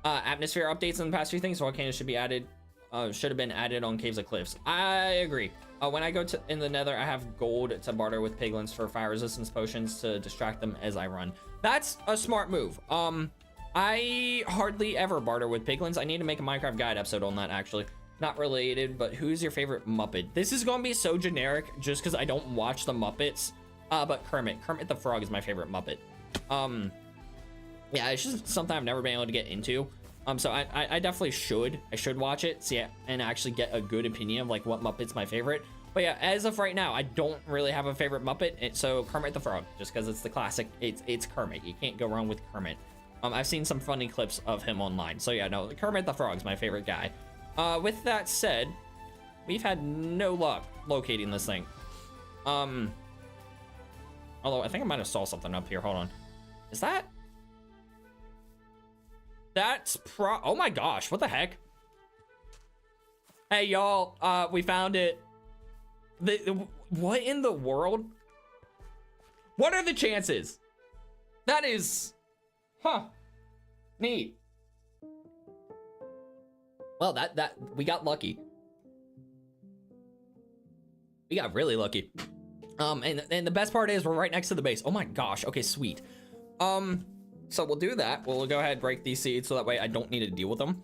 atmosphere updates in the past few things. Volcanoes should be added, should have been added on caves and cliffs. I agree. When I go to in the nether, I have gold to barter with piglins for fire resistance potions to distract them as I run. That's a smart move. I hardly ever barter with piglins. I need to make a Minecraft guide episode on that, actually. Not related, but who's your favorite Muppet? This is gonna be so generic just because I don't watch the Muppets. But Kermit the Frog is my favorite Muppet. Yeah, it's just something I've never been able to get into. So I definitely should. I should watch it, see it, and actually get a good opinion of like what Muppet's my favorite. But yeah, as of right now, I don't really have a favorite Muppet. So Kermit the Frog, just because it's the classic. It's Kermit. You can't go wrong with Kermit. I've seen some funny clips of him online. So yeah, no, Kermit the Frog's my favorite guy. With that said, we've had no luck locating this thing. Although I think I might have saw something up here. Hold on. Is that? That's oh my gosh, what the heck? Hey y'all, we found it. What in the world? What are the chances? That is, neat. Well, that we got lucky. We got really lucky. And the best part is we're right next to the base. Oh my gosh. Okay, sweet. So we'll do that. We'll go ahead and break these seeds so that way I don't need to deal with them.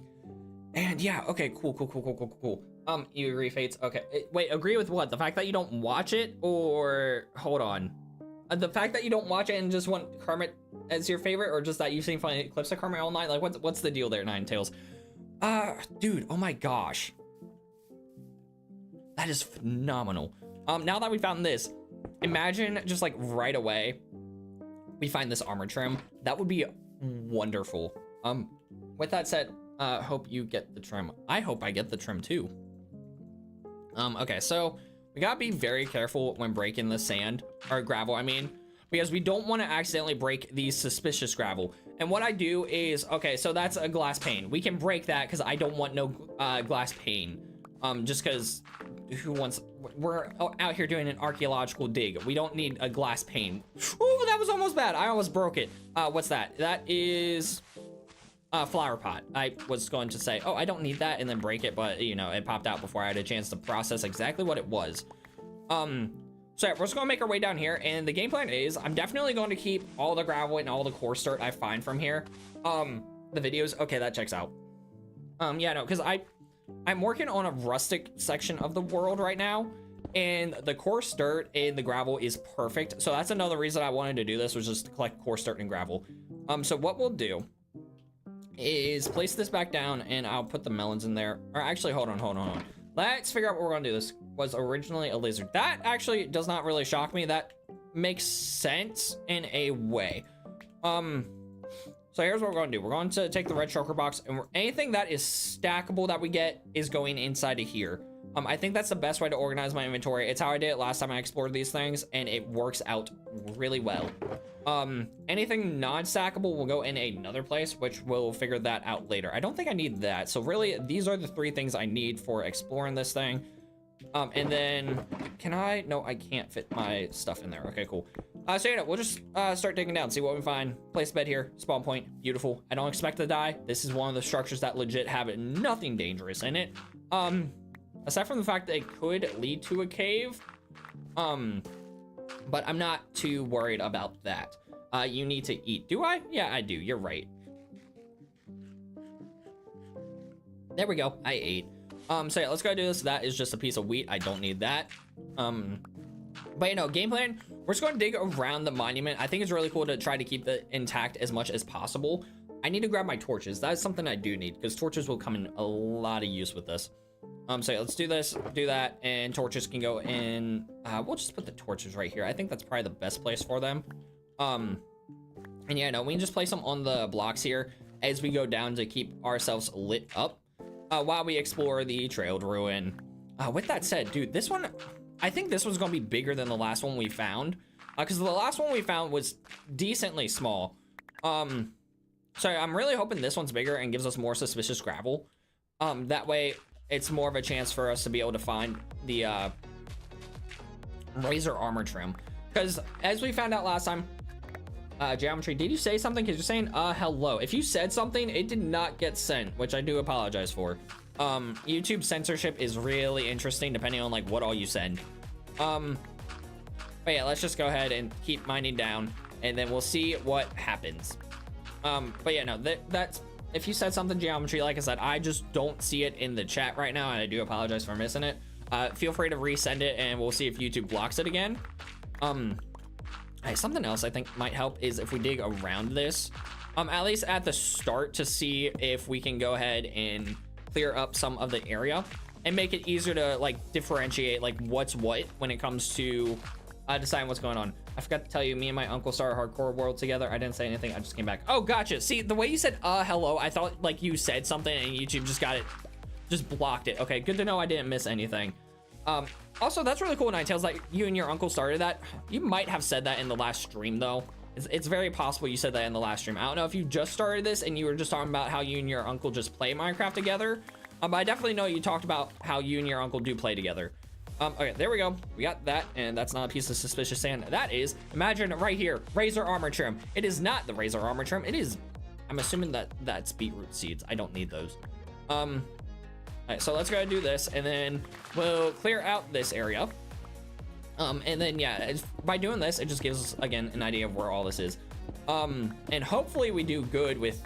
And yeah, okay, cool. You agree, Fates? Okay, wait, agree with what? The fact that you don't watch it, or hold on? The fact that you don't watch it and just want Kermit as your favorite, or just that you've seen funny clips of Kermit all night? Like, what's the deal there, Ninetales? Dude, oh my gosh. That is phenomenal. Now that we found this, imagine just like right away, we find this armor trim. That would be wonderful. With that said, hope you get the trim. I hope I get the trim too. Okay, so we gotta be very careful when breaking the sand or gravel, I mean, because we don't want to accidentally break the suspicious gravel. And what I do is, okay, so that's a glass pane. We can break that because I don't want no glass pane. Just because who wants, we're out here doing an archaeological dig. We don't need a glass pane. Ooh, that was almost bad. I almost broke it. What's that? That is a flower pot. I was going to say, oh, I don't need that and then break it, but you know, it popped out before I had a chance to process exactly what it was. So yeah, we're just gonna make our way down here, and the game plan is I'm definitely going to keep all the gravel and all the coarse dirt I find from here. The videos, okay, that checks out. Yeah, no, because I'm working on a rustic section of the world right now, and the coarse dirt and the gravel is perfect. So that's another reason I wanted to do this, was just to collect coarse dirt and gravel. So what we'll do is place this back down, and I'll put the melons in there. Or actually, hold on. Let's figure out what we're gonna do. This was originally a lizard. That actually does not really shock me. That makes sense in a way. So here's what we're gonna do. We're going to take the red shulker box, and anything that is stackable that we get is going inside of here. I think that's the best way to organize my inventory. It's how I did it last time I explored these things, and it works out really well. Anything non-stackable will go in another place, which we'll figure that out later. I don't think I need that. So really, these are the 3 things I need for exploring this thing. And then, can I? No, I can't fit my stuff in there. Okay, cool. So, you know, we'll just start digging down, see what we find. Place a bed here, spawn point, beautiful. I don't expect to die. This is one of the structures that legit have nothing dangerous in it. Aside from the fact that it could lead to a cave, but I'm not too worried about that. You need to eat. Do I? Yeah, I do. You're right. There we go. I ate. So yeah, let's go do this. That is just a piece of wheat. I don't need that. But you know, game plan, we're just going to dig around the monument. I think it's really cool to try to keep it intact as much as possible. I need to grab my torches. That is something I do need, because torches will come in a lot of use with this. So yeah, let's do this, do that, and torches can go in. We'll just put the torches right here. I think that's probably the best place for them. And yeah, no, we can just place them on the blocks here as we go down to keep ourselves lit up while we explore the trailed ruin. With that said, dude, this one, I think this one's gonna be bigger than the last one we found, because the last one we found was decently small. So I'm really hoping this one's bigger and gives us more suspicious gravel. That way it's more of a chance for us to be able to find the razor armor trim, because as we found out last time, geometry, did you say something? Because you're saying hello. If you said something, it did not get sent, which I do apologize for. YouTube censorship is really interesting depending on like what all you send. But yeah, let's just go ahead and keep mining down, and then we'll see what happens. But yeah, no, that's, if you said something geometry, like I said, I just don't see it in the chat right now, and I do apologize for missing it. Feel free to resend it, and we'll see if YouTube blocks it again. Hey, something else I think might help is if we dig around this, at least at the start, to see if we can go ahead and clear up some of the area and make it easier to like differentiate like what's what when it comes to deciding what's going on. I forgot to tell you, me and my uncle started Hardcore World together. I didn't say anything, I just came back. Oh, gotcha. See, the way you said hello, I thought like you said something and YouTube just got it, just blocked it. Okay, good to know I didn't miss anything. Also, that's really cool, Ninetales, that you and your uncle started that. You might have said that in the last stream though. It's very possible you said that in the last stream. I don't know if you just started this and you were just talking about how you and your uncle just play Minecraft together. But I definitely know you talked about how you and your uncle do play together. Okay, there we go. We got that, and that's not a piece of suspicious sand. That is, imagine right here, razor armor trim. It is not the razor armor trim. It is, I'm assuming that that's beetroot seeds. I don't need those. All right, so let's go do this, and then we'll clear out this area. And then yeah, by doing this, it just gives us again an idea of where all this is. And hopefully we do good with,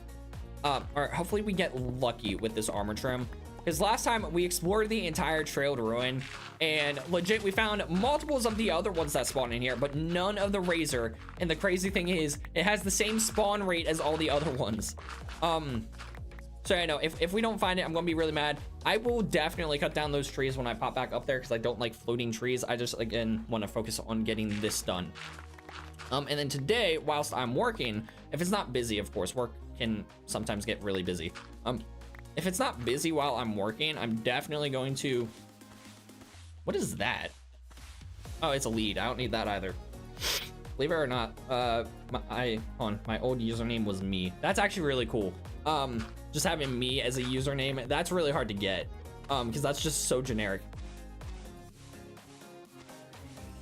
or hopefully we get lucky with this armor trim. Because last time we explored the entire trailed ruin, and legit we found multiples of the other ones that spawn in here, but none of the razor. And the crazy thing is, it has the same spawn rate as all the other ones. So I know if we don't find it, I'm gonna be really mad. I will definitely cut down those trees when I pop back up there, because I don't like floating trees. I just again want to focus on getting this done. And then today, whilst I'm working, if it's not busy, of course, work can sometimes get really busy. If it's not busy while I'm working, I'm definitely going to, what is that? Oh, it's a lead. I don't need that either. Believe it or not, my old username was me. That's actually really cool. Just having me as a username, that's really hard to get, because that's just so generic.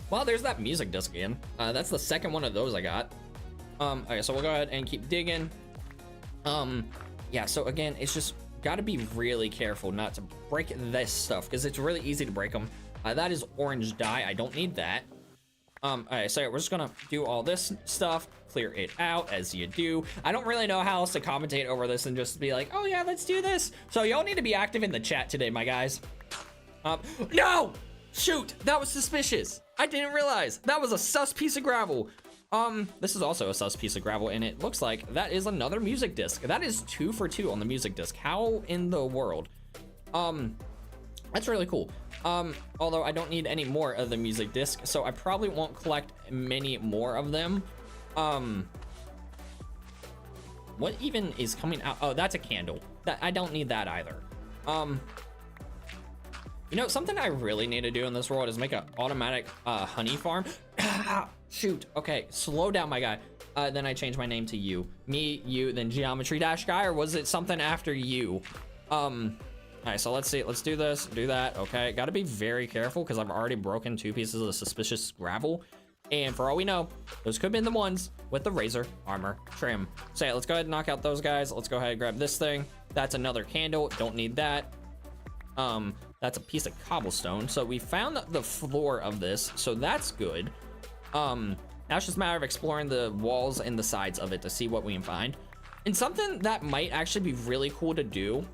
Well, there's that music disc again. That's the second one of those I got. Okay, so we'll go ahead and keep digging. Yeah, so again, it's just gotta be really careful not to break this stuff, because it's really easy to break them. That is orange dye. I don't need that. Alright, so we're just gonna do all this stuff, clear it out as you do. I don't really know how else to commentate over this and just be like, oh yeah, let's do this. So y'all need to be active in the chat today, my guys. No! Shoot, that was suspicious. I didn't realize that was a sus piece of gravel. This is also a sus piece of gravel, and it looks like that is another music disc. That is 2 for 2 on the music disc. How in the world? That's really cool. Although I don't need any more of the music disc, so I probably won't collect many more of them. What even is coming out? Oh, that's a candle. That I don't need that either. You know, something I really need to do in this world is make an automatic honey farm. Shoot. Okay, slow down, my guy. Then I changed my name to you. Me, you, then Geometry Dash Guy, or was it something after you? All right, so let's see. Let's do this, do that. Okay, gotta be very careful because I've already broken 2 pieces of suspicious gravel. And for all we know, those could have been the ones with the razor armor trim. So yeah, let's go ahead and knock out those guys. Let's go ahead and grab this thing. That's another candle. Don't need that. That's a piece of cobblestone. So we found the floor of this, so that's good. Now it's just a matter of exploring the walls and the sides of it to see what we can find. And something that might actually be really cool to do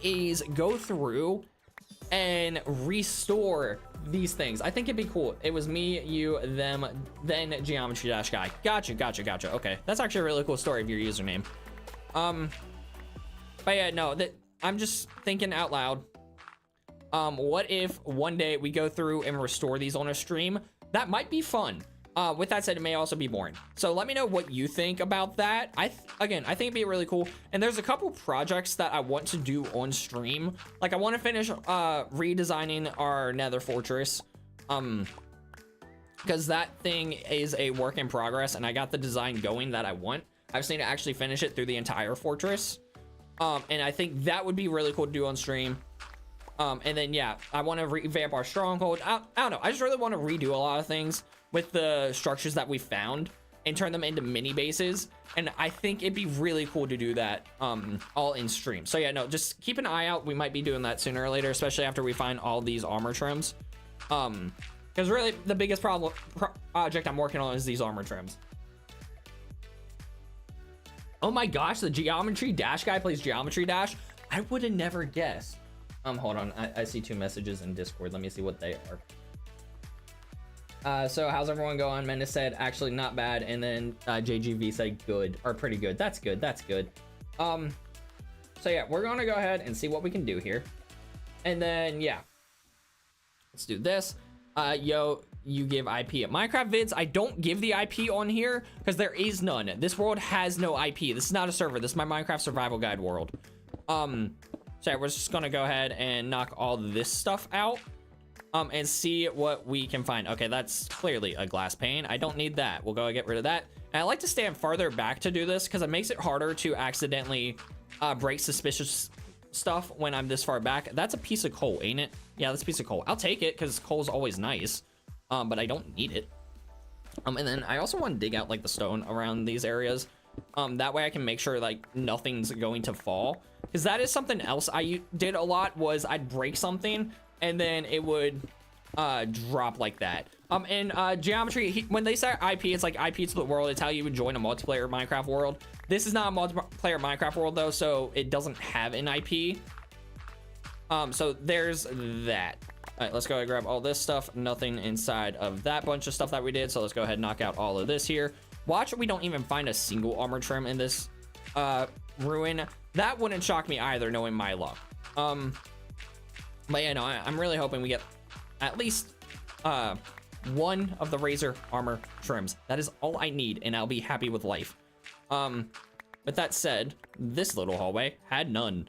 is go through and restore these things. I think it'd be cool. It was me, you, them, then Geometry Dash Guy. Gotcha. Okay, that's actually a really cool story of your username. But yeah, no, I'm just thinking out loud. What if one day we go through and restore these on a stream? That might be fun. With that said, it may also be boring. So let me know what you think about that. Again, I think it'd be really cool. And there's a couple projects that I want to do on stream. Like I want to finish redesigning our Nether Fortress. Because that thing is a work in progress and I got the design going that I want. I just need to actually finish it through the entire fortress. And I think that would be really cool to do on stream. And then, yeah, I want to revamp our stronghold. I don't know. I just really want to redo a lot of things with the structures that we found and turn them into mini bases. And I think it'd be really cool to do that all in stream. So yeah, no, just keep an eye out. We might be doing that sooner or later, especially after we find all these armor trims. Because really the biggest project I'm working on is these armor trims. Oh my gosh, the Geometry Dash Guy plays Geometry Dash. I would have never guessed. Hold on, I see 2 messages in Discord. Let me see what they are. So how's everyone going? Menace said actually not bad, and then JGV said good, or pretty good. That's good. So yeah, we're gonna go ahead and see what we can do here, and then yeah, let's do this. Yo, you give IP at Minecraft vids. I don't give the IP on here because there is none. This world has no IP. This is not a server. This is my Minecraft survival guide world. So yeah, we're just gonna go ahead and knock all this stuff out and see what we can find. Okay, that's clearly a glass pane. I don't need that. We'll go and get rid of that. And I like to stand farther back to do this because it makes it harder to accidentally break suspicious stuff when I'm this far back. That's a piece of coal, ain't it? Yeah, that's a piece of coal. I'll take it because coal's always nice, but I don't need it. And then I also want to dig out like the stone around these areas. That way I can make sure like nothing's going to fall, because that is something else I did a lot, was I'd break something and then it would drop like that. And Geometry, when they say IP, it's like IP to the world. It's how you would join a multiplayer Minecraft world. This is not a multiplayer Minecraft world though, so it doesn't have an IP. So there's that. All right, let's go ahead and grab all this stuff. Nothing inside of that bunch of stuff that we did, so let's go ahead and knock out all of this here. Watch, we don't even find a single armor trim in this ruin. That wouldn't shock me either, knowing my luck. But yeah, no, I'm really hoping we get at least one of the Razor armor trims. That is all I need, and I'll be happy with life. With that said, this little hallway had none.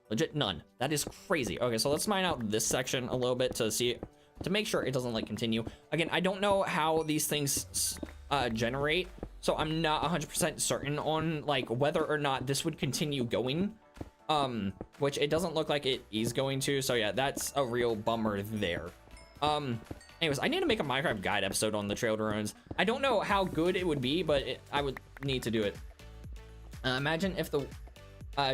Legit none. That is crazy. Okay, so let's mine out this section a little bit to make sure it doesn't like continue. Again, I don't know how these things generate, so I'm not 100% certain on like whether or not this would continue going. Which it doesn't look like it is going to. So yeah, that's a real bummer there. Anyways, I need to make a Minecraft guide episode on the Trail to Ruins. I don't know how good it would be, but I would need to do it. Imagine if the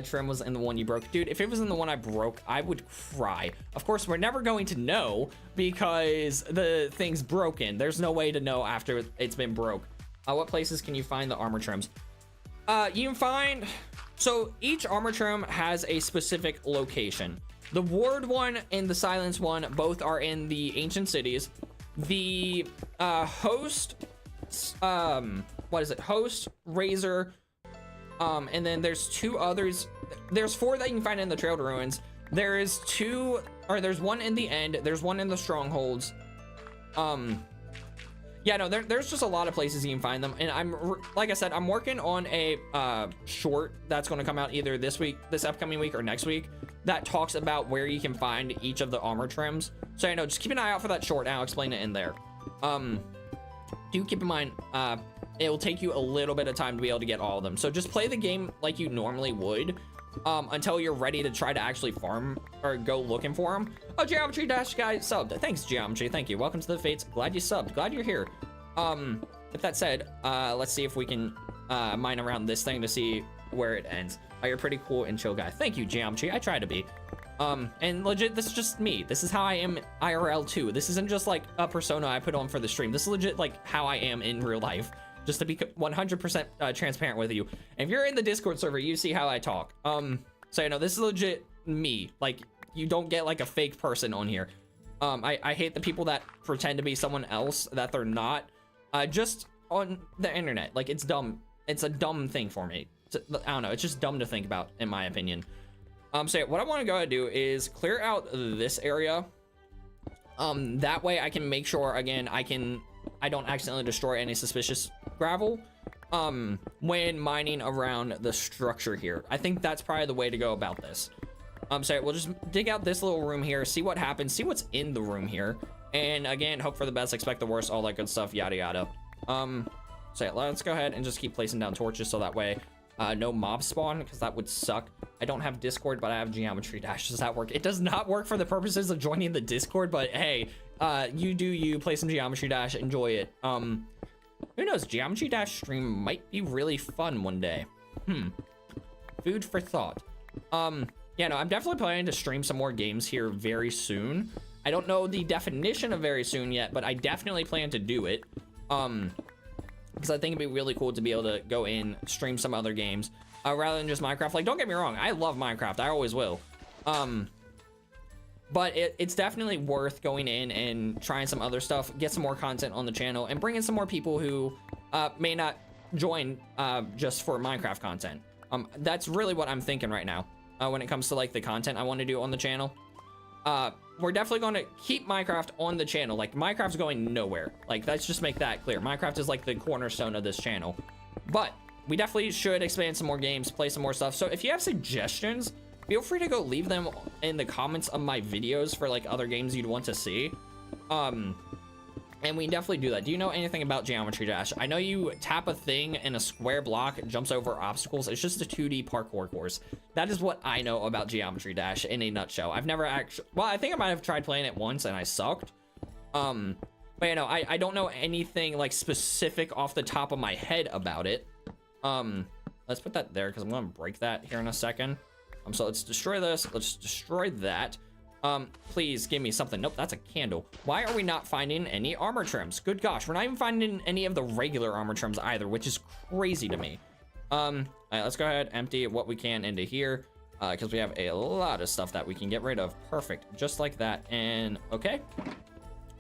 trim was in the one you broke. Dude, if it was in the one I broke, I would cry. Of course, we're never going to know because the thing's broken. There's no way to know after it's been broke. What places can you find the armor trims? You can find... So each armor trim has a specific location. The Ward one and the Silence one both are in the ancient cities. The Host, what is it? Host, Razor, and then there's two others. There's four that you can find in the Trail to Ruins. There's one in the End. There's one in the Strongholds. Yeah, no, there's just a lot of places you can find them, and like I said, I'm working on a short that's going to come out either this upcoming week, or next week, that talks about where you can find each of the armor trims. So, just keep an eye out for that short, and I'll explain it in there. Do keep in mind, it will take you a little bit of time to be able to get all of them. So just play the game like you normally would, until you're ready to try to actually farm or go looking for them. Oh, Geometry Dash guy subbed. Thanks, Geometry. Thank you. Welcome to the Fates. Glad you subbed. Glad you're here. With that said, let's see if we can mine around this thing to see where it ends. Oh, you're pretty cool and chill guy. Thank you, Geometry. I try to be. And legit, this is just me. This is how I am IRL too. This isn't just like a persona I put on for the stream. This is legit like how I am in real life. Just to be 100% transparent with you. And if you're in the Discord server, you see how I talk. So this is legit me. Like, you don't get like a fake person on here. I hate the people that pretend to be someone else that they're not. Just on the internet. Like, it's dumb. It's a dumb thing for me. I don't know. It's just dumb to think about, in my opinion. So what I want to go ahead and do is clear out this area. That way I can make sure, again, I don't accidentally destroy any suspicious gravel when mining around the structure here. I think that's probably the way to go about this. So we'll just dig out this little room here, see what happens, see what's in the room here, and again, hope for the best, expect the worst, all that good stuff, yada yada. So yeah, let's go ahead and just keep placing down torches so that way no mob spawn, because that would suck. I don't have Discord, but I have Geometry Dash. Does that work? It does not work for the purposes of joining the Discord, but hey, you play some Geometry Dash, enjoy it. Who knows, Geometry Dash stream might be really fun one day. Food for thought. Yeah, no, I'm definitely planning to stream some more games here very soon. I don't know the definition of very soon yet, but I definitely plan to do it. Because I think it'd be really cool to be able to go in, stream some other games, rather than just Minecraft. Like, don't get me wrong, I love Minecraft, I always will. But it's definitely worth going in and trying some other stuff, get some more content on the channel, and bring in some more people who may not join just for Minecraft content. That's really what I'm thinking right now when it comes to like the content I want to do on the channel. We're definitely going to keep Minecraft on the channel. Like, Minecraft's going nowhere. Like, let's just make that clear. Minecraft is like the cornerstone of this channel. But we definitely should expand some more games, play some more stuff. So if you have suggestions, feel free to go leave them in the comments of my videos for like other games you'd want to see. And we can definitely do that. Do you know anything about Geometry Dash? I know you tap a thing and a square block jumps over obstacles. It's just a 2D parkour course. That is what I know about Geometry Dash in a nutshell. I've never actually, well, I think I might have tried playing it once and I sucked. But I don't know anything like specific off the top of my head about it. Let's put that there because I'm going to break that here in a second. So let's destroy this. Let's destroy that. Please give me something. Nope, that's a candle. Why are we not finding any armor trims? Good gosh, we're not even finding any of the regular armor trims either, which is crazy to me. All right, let's go ahead, empty what we can into here, because we have a lot of stuff that we can get rid of. Perfect, just like that. And okay,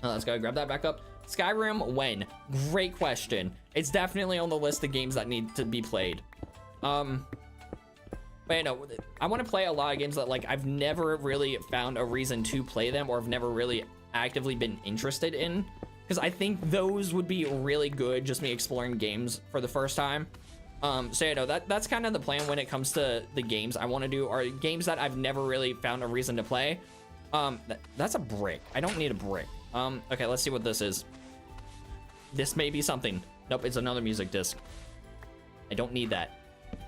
let's go grab that back up. Skyrim, when? Great question. It's definitely on the list of games that need to be played. But I want to play a lot of games that like I've never really found a reason to play them, or I've never really actively been interested in, because I think those would be really good, just me exploring games for the first time. So you know, that's kind of the plan when it comes to the games I want to do, are games that I've never really found a reason to play. That's a brick. I don't need a brick. Okay, let's see what this is. This may be something. Nope, it's another music disc. I don't need that.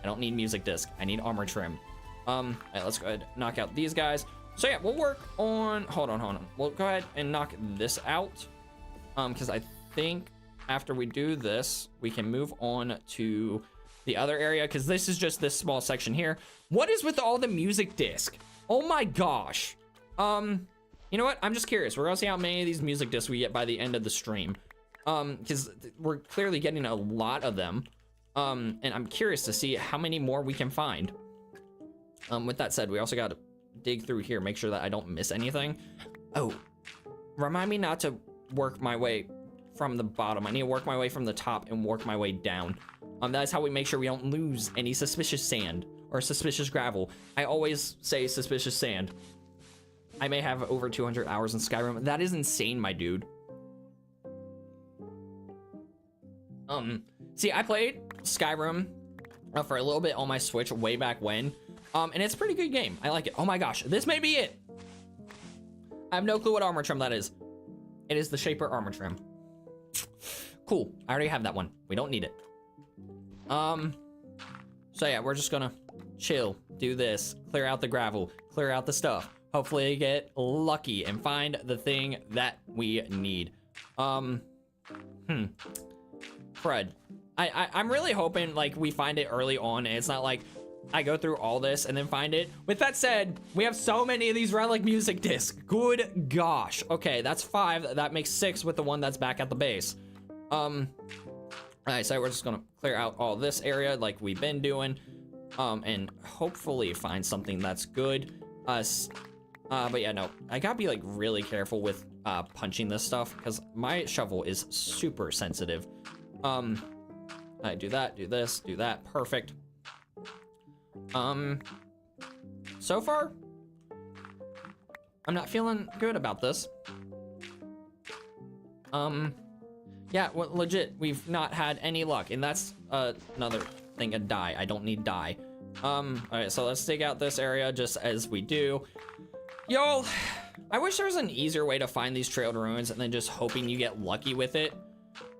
I don't need music disc. I need armor trim. All right, let's go ahead and knock out these guys. So yeah, we'll work on, hold on. We'll go ahead and knock this out. Because I think after we do this, we can move on to the other area, because this is just this small section here. What is with all the music disc? Oh my gosh. You know what? I'm just curious. We're gonna see how many of these music discs we get by the end of the stream. Because we're clearly getting a lot of them. And I'm curious to see how many more we can find. With that said, we also got to dig through here, make sure that I don't miss anything. Oh, remind me not to work my way from the bottom. I need to work my way from the top and work my way down. That's how we make sure we don't lose any suspicious sand or suspicious gravel. I always say suspicious sand. I may have over 200 hours in Skyrim. That is insane, my dude. See, I played Skyrim for a little bit on my Switch way back when. And it's a pretty good game. I like it. Oh my gosh, this may be it. I have no clue what armor trim that is. It is the Shaper armor trim. Cool, I already have that one. We don't need it. So yeah, we're just gonna chill, do this, clear out the gravel, clear out the stuff. Hopefully get lucky and find the thing that we need. Fred, I'm really hoping like we find it early on and it's not like I go through all this and then find it. With that said, we have so many of these relic music discs. Good gosh. Okay, that's 5. That makes 6 with the one that's back at the base. All right, so we're just gonna clear out all this area like we've been doing, and hopefully find something that's good. But yeah, no, I gotta be like really careful with punching this stuff because my shovel is super sensitive. I do that, do this, do that. Perfect. So far, I'm not feeling good about this. Yeah, well, legit, we've not had any luck, and that's another thing, a dye. I don't need dye. All right, so let's dig out this area just as we do. Y'all, I wish there was an easier way to find these trailed ruins and then just hoping you get lucky with it.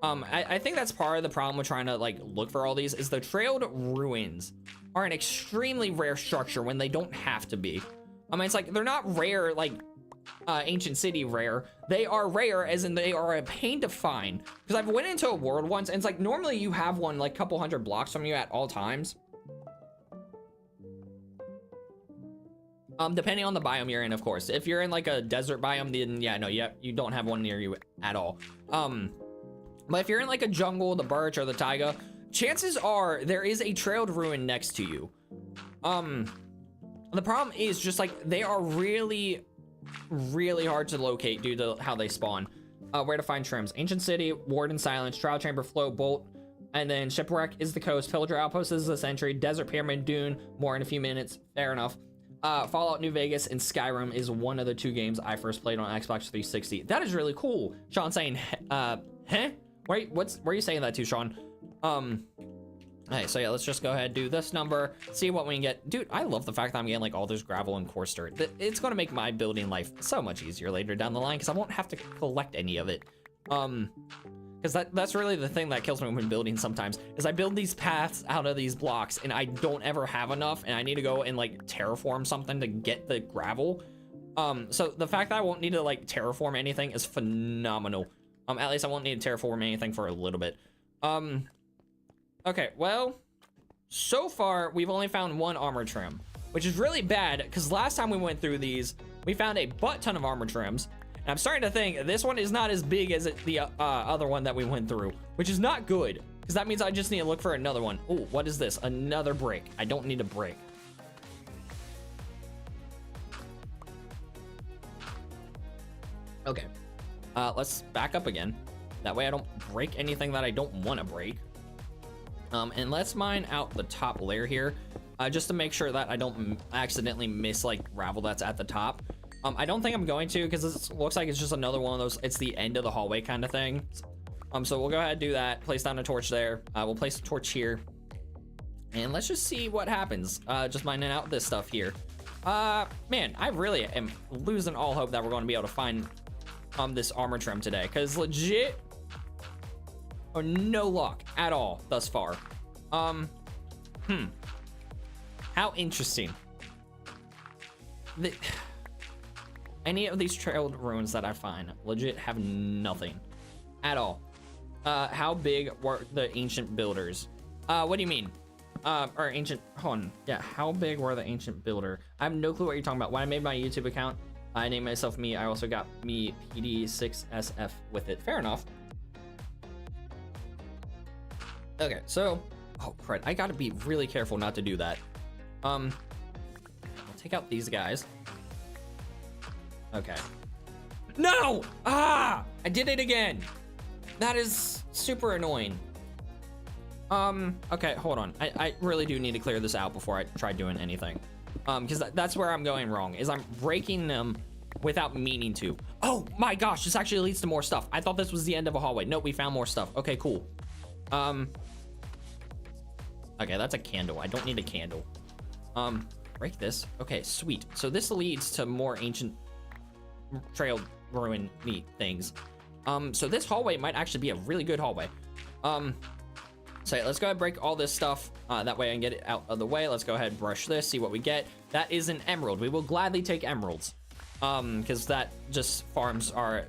I think that's part of the problem with trying to like look for all these is the trailed ruins are an extremely rare structure when they don't have to be. I mean, it's like they're not rare like Ancient City rare. They are rare as in they are a pain to find. Because I've went into a world once and it's like normally you have one like a couple hundred blocks from you at all times. Depending on the biome you're in, of course. If you're in like a desert biome, then yeah, no, you don't have one near you at all. But if you're in like a jungle, the birch or the taiga, chances are there is a trailed ruin next to you. The problem is just like they are really hard to locate due to how they spawn. Where to find trims? Ancient City, Warden Silence, Trial Chamber, Float, Bolt, and then Shipwreck is the coast, Pillager Outpost is the sentry, Desert Pyramid, Dune, more in a few minutes, fair enough. Fallout New Vegas and Skyrim is one of the 2 games I first played on Xbox 360. That is really cool. Sean saying, huh? Where are you saying that to, Sean? Hey, so yeah, let's just go ahead and do this number, see what we can get. Dude, I love the fact that I'm getting like all this gravel and coarse dirt. It's gonna make my building life so much easier later down the line because I won't have to collect any of it. Because that's really the thing that kills me when building sometimes, is I build these paths out of these blocks and I don't ever have enough and I need to go and like terraform something to get the gravel. So the fact that I won't need to like terraform anything is phenomenal. At least I won't need to terraform anything for a little bit. Okay, well, so far we've only found 1 armor trim, which is really bad because last time we went through these, we found a butt ton of armor trims. And I'm starting to think this one is not as big as the other one that we went through, which is not good because that means I just need to look for another one. Oh, what is this? Another brick. I don't need a brick. Okay, let's back up again. That way I don't break anything that I don't want to break. And let's mine out the top layer here, just to make sure that I don't accidentally miss like gravel that's at the top. I don't think I'm going to, because it looks like it's just another one of those, it's the end of the hallway kind of thing. So we'll go ahead and do that. Place down a torch there. We'll place a torch here. And let's just see what happens. Just mining out this stuff here. Man, I really am losing all hope that we're going to be able to find this armor trim today, because legit, no luck at all thus far. How interesting. Any of these trailed ruins that I find legit have nothing at all. How big were the ancient builders? What do you mean? Or ancient, hold on. Yeah, how big were the ancient builder? I have no clue what you're talking about. When I made my YouTube account, I named myself Me. I also got Me PD6SF with it. Fair enough. Okay, so, oh crud, I gotta be really careful not to do that. I'll take out these guys. Okay. No! Ah! I did it again! That is super annoying. Okay, hold on. I really do need to clear this out before I try doing anything. Because that's where I'm going wrong, is I'm breaking them without meaning to. Oh my gosh, this actually leads to more stuff. I thought this was the end of a hallway. Nope, we found more stuff. Okay, cool. Okay, that's a candle. I don't need a candle. Break this. Okay, sweet. So this leads to more ancient trail ruin neat things. So this hallway might actually be a really good hallway. So yeah, let's go ahead and break all this stuff. That way I can get it out of the way. Let's go ahead and brush this, see what we get. That is an emerald. We will gladly take emeralds. Because that just farms our,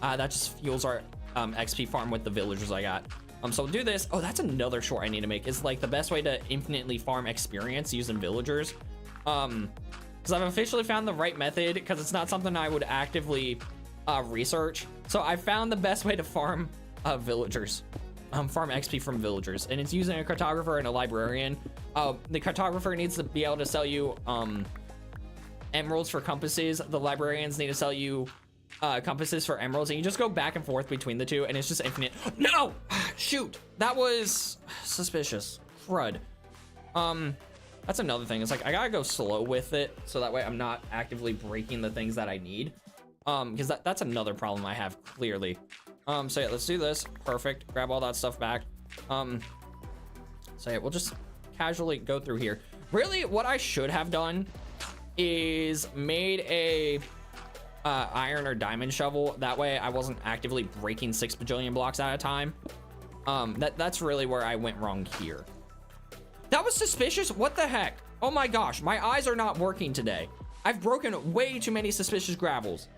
that just fuels our XP farm with the villagers I got. So we'll do this. Oh, that's another short I need to make. It's like the best way to infinitely farm experience using villagers. Because I've officially found the right method, because it's not something I would actively research. So I found the best way to farm villagers. Farm XP from villagers, and it's using a cartographer and a librarian. The cartographer needs to be able to sell you emeralds for compasses. The librarians need to sell you compasses for emeralds, and you just go back and forth between the two, and it's just infinite. No! Shoot! That was suspicious. Crud. That's another thing. It's like, I gotta go slow with it, so that way I'm not actively breaking the things that I need. Because that's another problem I have, clearly. So yeah, let's do this. Perfect. Grab all that stuff back. So yeah, we'll just casually go through here. Really, what I should have done is made a iron or diamond shovel. That way I wasn't actively breaking 6 bajillion blocks at a time. That's really where I went wrong here. That was suspicious. What the heck? Oh my gosh, my eyes are not working today. I've broken way too many suspicious gravels.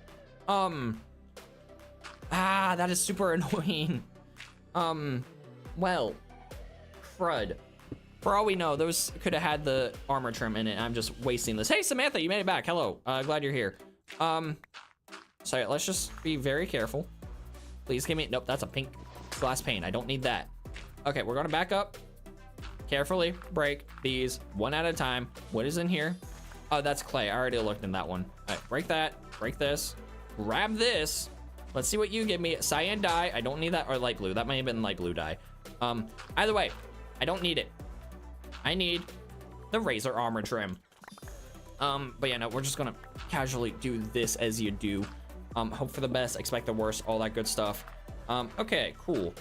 That is super annoying. Well, crud. For all we know, those could have had the armor trim in it. I'm just wasting this. Hey, Samantha, you made it back. Hello. Glad you're here. So yeah, let's just be very careful. Please give me, nope, that's a pink glass pane. I don't need that. Okay, we're gonna back up. Carefully break these one at a time. What is in here? Oh, that's clay. I already looked in that one. All right, break that, break this, grab this. Let's see what you give me. Cyan dye. I don't need that, or light blue. That might have been light blue dye. Either way, I don't need it. I need the razor armor trim. But yeah, no, we're just gonna casually do this as you do. Hope for the best, expect the worst, all that good stuff. Okay, cool.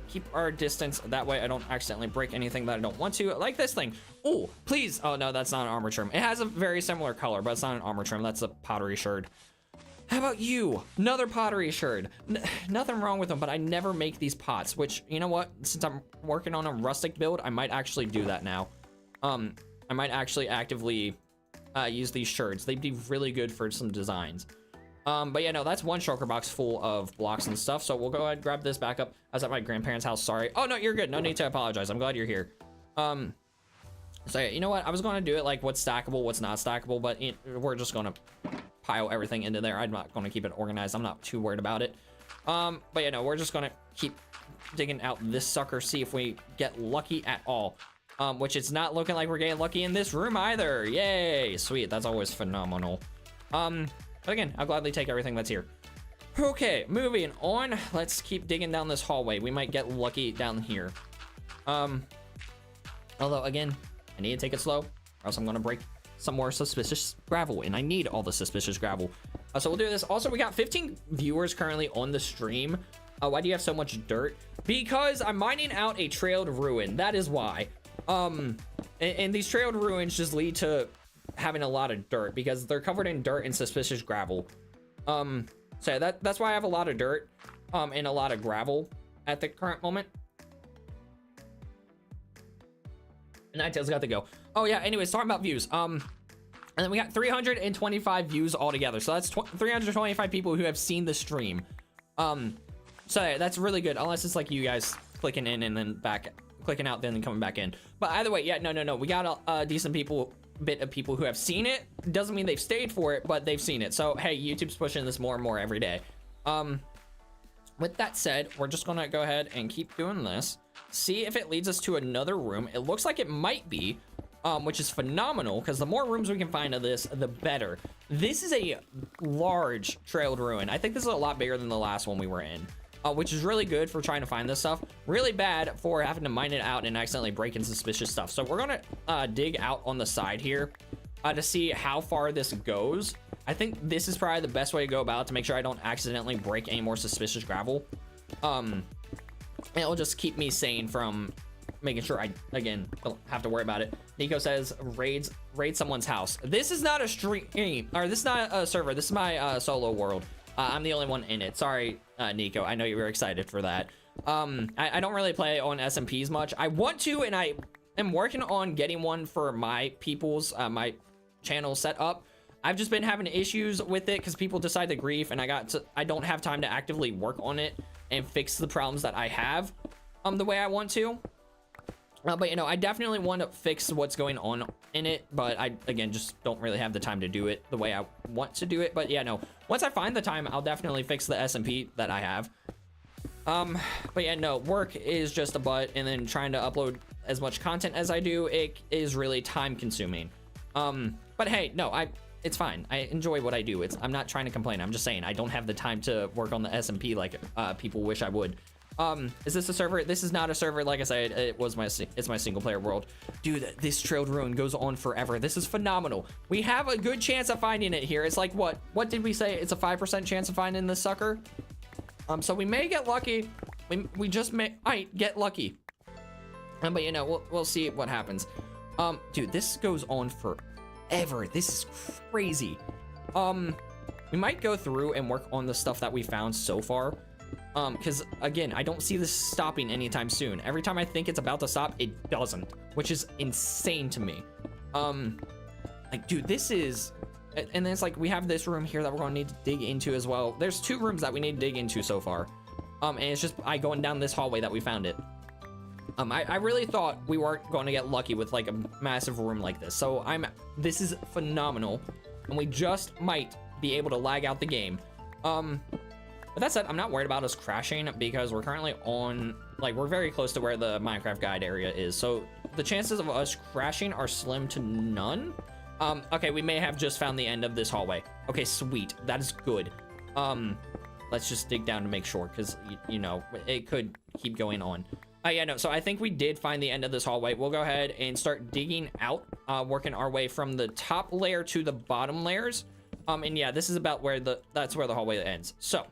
Keep our distance. That way I don't accidentally break anything that I don't want to. Like this thing. Oh, please. Oh no, that's not an armor trim. It has a very similar color, but it's not an armor trim. That's a pottery sherd. How about you? Another pottery sherd. Nothing wrong with them, but I never make these pots, which, you know what? Since I'm working on a rustic build, I might actually do that now. I might actually actively use these sherds. They'd be really good for some designs. But yeah, no, that's one shulker box full of blocks and stuff. So we'll go ahead and grab this back up. I was at my grandparents' house. Sorry. Oh, no, you're good. No need to apologize. I'm glad you're here. So yeah, you know what? I was going to do it like what's stackable, what's not stackable, but we're just going to pile everything into there. I'm not going to keep it organized. I'm not too worried about it. But yeah, no, we're just going to keep digging out this sucker, see if we get lucky at all. Which it's not looking like we're getting lucky in this room either. Yay. Sweet. That's always phenomenal. But again, I'll gladly take everything that's here. Okay, moving on. Let's keep digging down this hallway. We might get lucky down here. Although, again, I need to take it slow, or else I'm going to break some more suspicious gravel, and I need all the suspicious gravel. So we'll do this. Also, we got 15 viewers currently on the stream. Why do you have so much dirt? Because I'm mining out a trailed ruin. That is why. And these trailed ruins just lead to having a lot of dirt because they're covered in dirt and suspicious gravel. So that's why I have a lot of dirt and a lot of gravel at the current moment. Ninetales got to go. Oh yeah, anyways, talking about views. And then we got 325 views altogether. So that's 325 people who have seen the stream. So yeah, that's really good, unless it's like you guys clicking in and then clicking out, then coming back in. But either way, yeah, no, we got a decent bit of people who have seen it. Doesn't mean they've stayed for it, but they've seen it. So hey, YouTube's pushing this more and more every day. With that said, we're just gonna go ahead and keep doing this, see if it leads us to another room. It looks like it might be, which is phenomenal, because the more rooms we can find of this, the better. This is a large trailed ruin. I think this is a lot bigger than the last one we were in, which is really good for trying to find this stuff. Really bad for having to mine it out and accidentally break in suspicious stuff. So we're gonna dig out on the side here to see how far this goes. I think this is probably the best way to go about it, to make sure I don't accidentally break any more suspicious gravel. It'll just keep me sane from making sure I, again, don't have to worry about it. Nico says, raid someone's house. This is not a stream, or this is not a server. This is my solo world. I'm the only one in it. Sorry, Nico. I know you were excited for that. I don't really play on SMPs much. I want to, and I am working on getting one for my people's, my channel set up. I've just been having issues with it because people decide to grief, and I don't have time to actively work on it and fix the problems that I have the way I want to. But you know, I definitely want to fix what's going on in it, but I, again, just don't really have the time to do it the way I want to do it. But yeah, no, once I find the time, I'll definitely fix the SMP that I have. But yeah, no, work is just a butt, and then trying to upload as much content as I do, it is really time consuming. But hey, no, it's fine. I enjoy what I do. I'm not trying to complain. I'm just saying I don't have the time to work on the SMP like people wish I would. Is this a server? This is not a server. Like I said, it's my single player world. Dude, this trailed ruin goes on forever. This is phenomenal. We have a good chance of finding it here. It's like, what did we say? It's a 5% chance of finding this sucker. So we may get lucky. We just may get lucky. But you know, we'll see what happens. Dude, this goes on forever. This is crazy. We might go through and work on the stuff that we found so far. Because again, I don't see this stopping anytime soon. Every time I think it's about to stop, it doesn't, which is insane to me. Like, dude, this is, and then it's like we have this room here that we're gonna need to dig into as well. There's 2 rooms that we need to dig into so far. And it's just going down this hallway that we found it. I really thought we weren't going to get lucky with like a massive room like this. So this is phenomenal, and we just might be able to lag out the game. But that said, I'm not worried about us crashing because we're currently on, like, we're very close to where the Minecraft guide area is. So the chances of us crashing are slim to none. Okay, we may have just found the end of this hallway. Okay, sweet. That is good. Let's just dig down to make sure, because, you know, it could keep going on. Yeah, no, so I think we did find the end of this hallway. We'll go ahead and start digging out, working our way from the top layer to the bottom layers. And yeah, this is about where that's where the hallway ends. So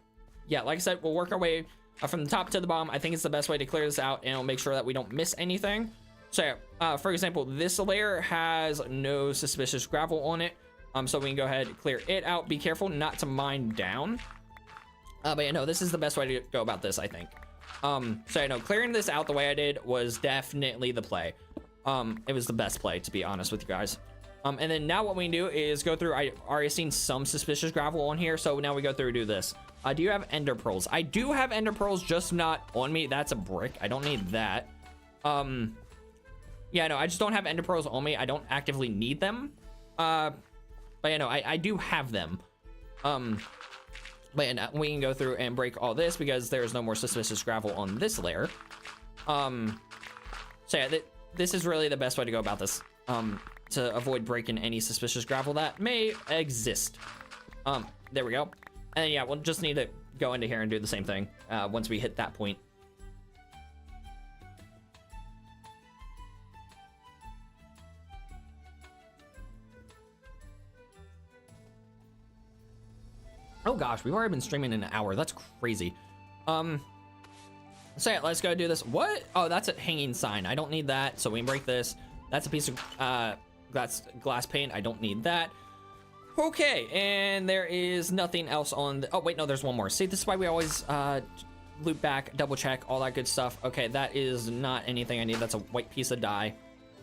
yeah, like I said, we'll work our way from the top to the bottom. I think it's the best way to clear this out, and it'll make sure that we don't miss anything. So for example, this layer has no suspicious gravel on it. So we can go ahead and clear it out. Be careful not to mine down. But yeah, no, this is the best way to go about this, I think. So you know, clearing this out the way I did was definitely the play. It was the best play, to be honest with you guys. And then now what we can do is go through. I already seen some suspicious gravel on here, so now we go through and do this. Do you have ender pearls? I do have ender pearls, just not on me. That's a brick. I don't need that. Yeah, no, I just don't have ender pearls on me. I don't actively need them. But you know, I do have them. But yeah, we can go through and break all this because there's no more suspicious gravel on this layer. So yeah, this is really the best way to go about this. To avoid breaking any suspicious gravel that may exist. There we go. And yeah, we'll just need to go into here and do the same thing once we hit that point. gosh, we've already been streaming an hour. That's crazy. So yeah, let's go do this. What? Oh, that's a hanging sign. I don't need that, so we can break this. That's a piece of that's glass pane. I don't need that. Okay, and there is nothing else on the, oh wait, no, there's one more. See, this is why we always loop back, double check, all that good stuff. Okay, that is not anything I need. That's a white piece of dye.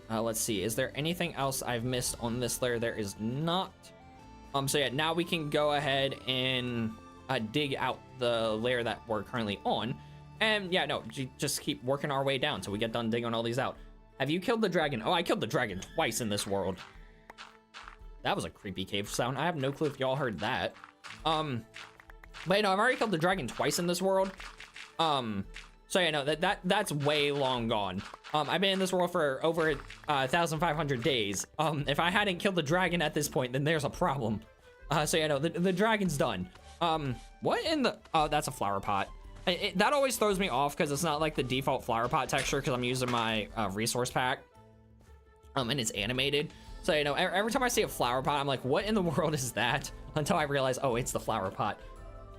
Let's see, is there anything else I've missed on this layer? There is not. So yeah, now we can go ahead and dig out the layer that we're currently on. And yeah, no, just keep working our way down so we get done digging all these out. Have you killed the dragon? Oh, I killed the dragon twice in this world. That was a creepy cave sound. I have no clue if y'all heard that. But you know, I've already killed the dragon twice in this world. So yeah, no, that's way long gone. I've been in this world for over 1,500 days. If I hadn't killed the dragon at this point, then there's a problem. So yeah, no, the dragon's done. What in the, oh, that's a flower pot. That always throws me off because it's not like the default flower pot texture because I'm using my resource pack. And it's animated. So, you know, every time I see a flower pot, I'm like, what in the world is that? Until I realize, oh, it's the flower pot.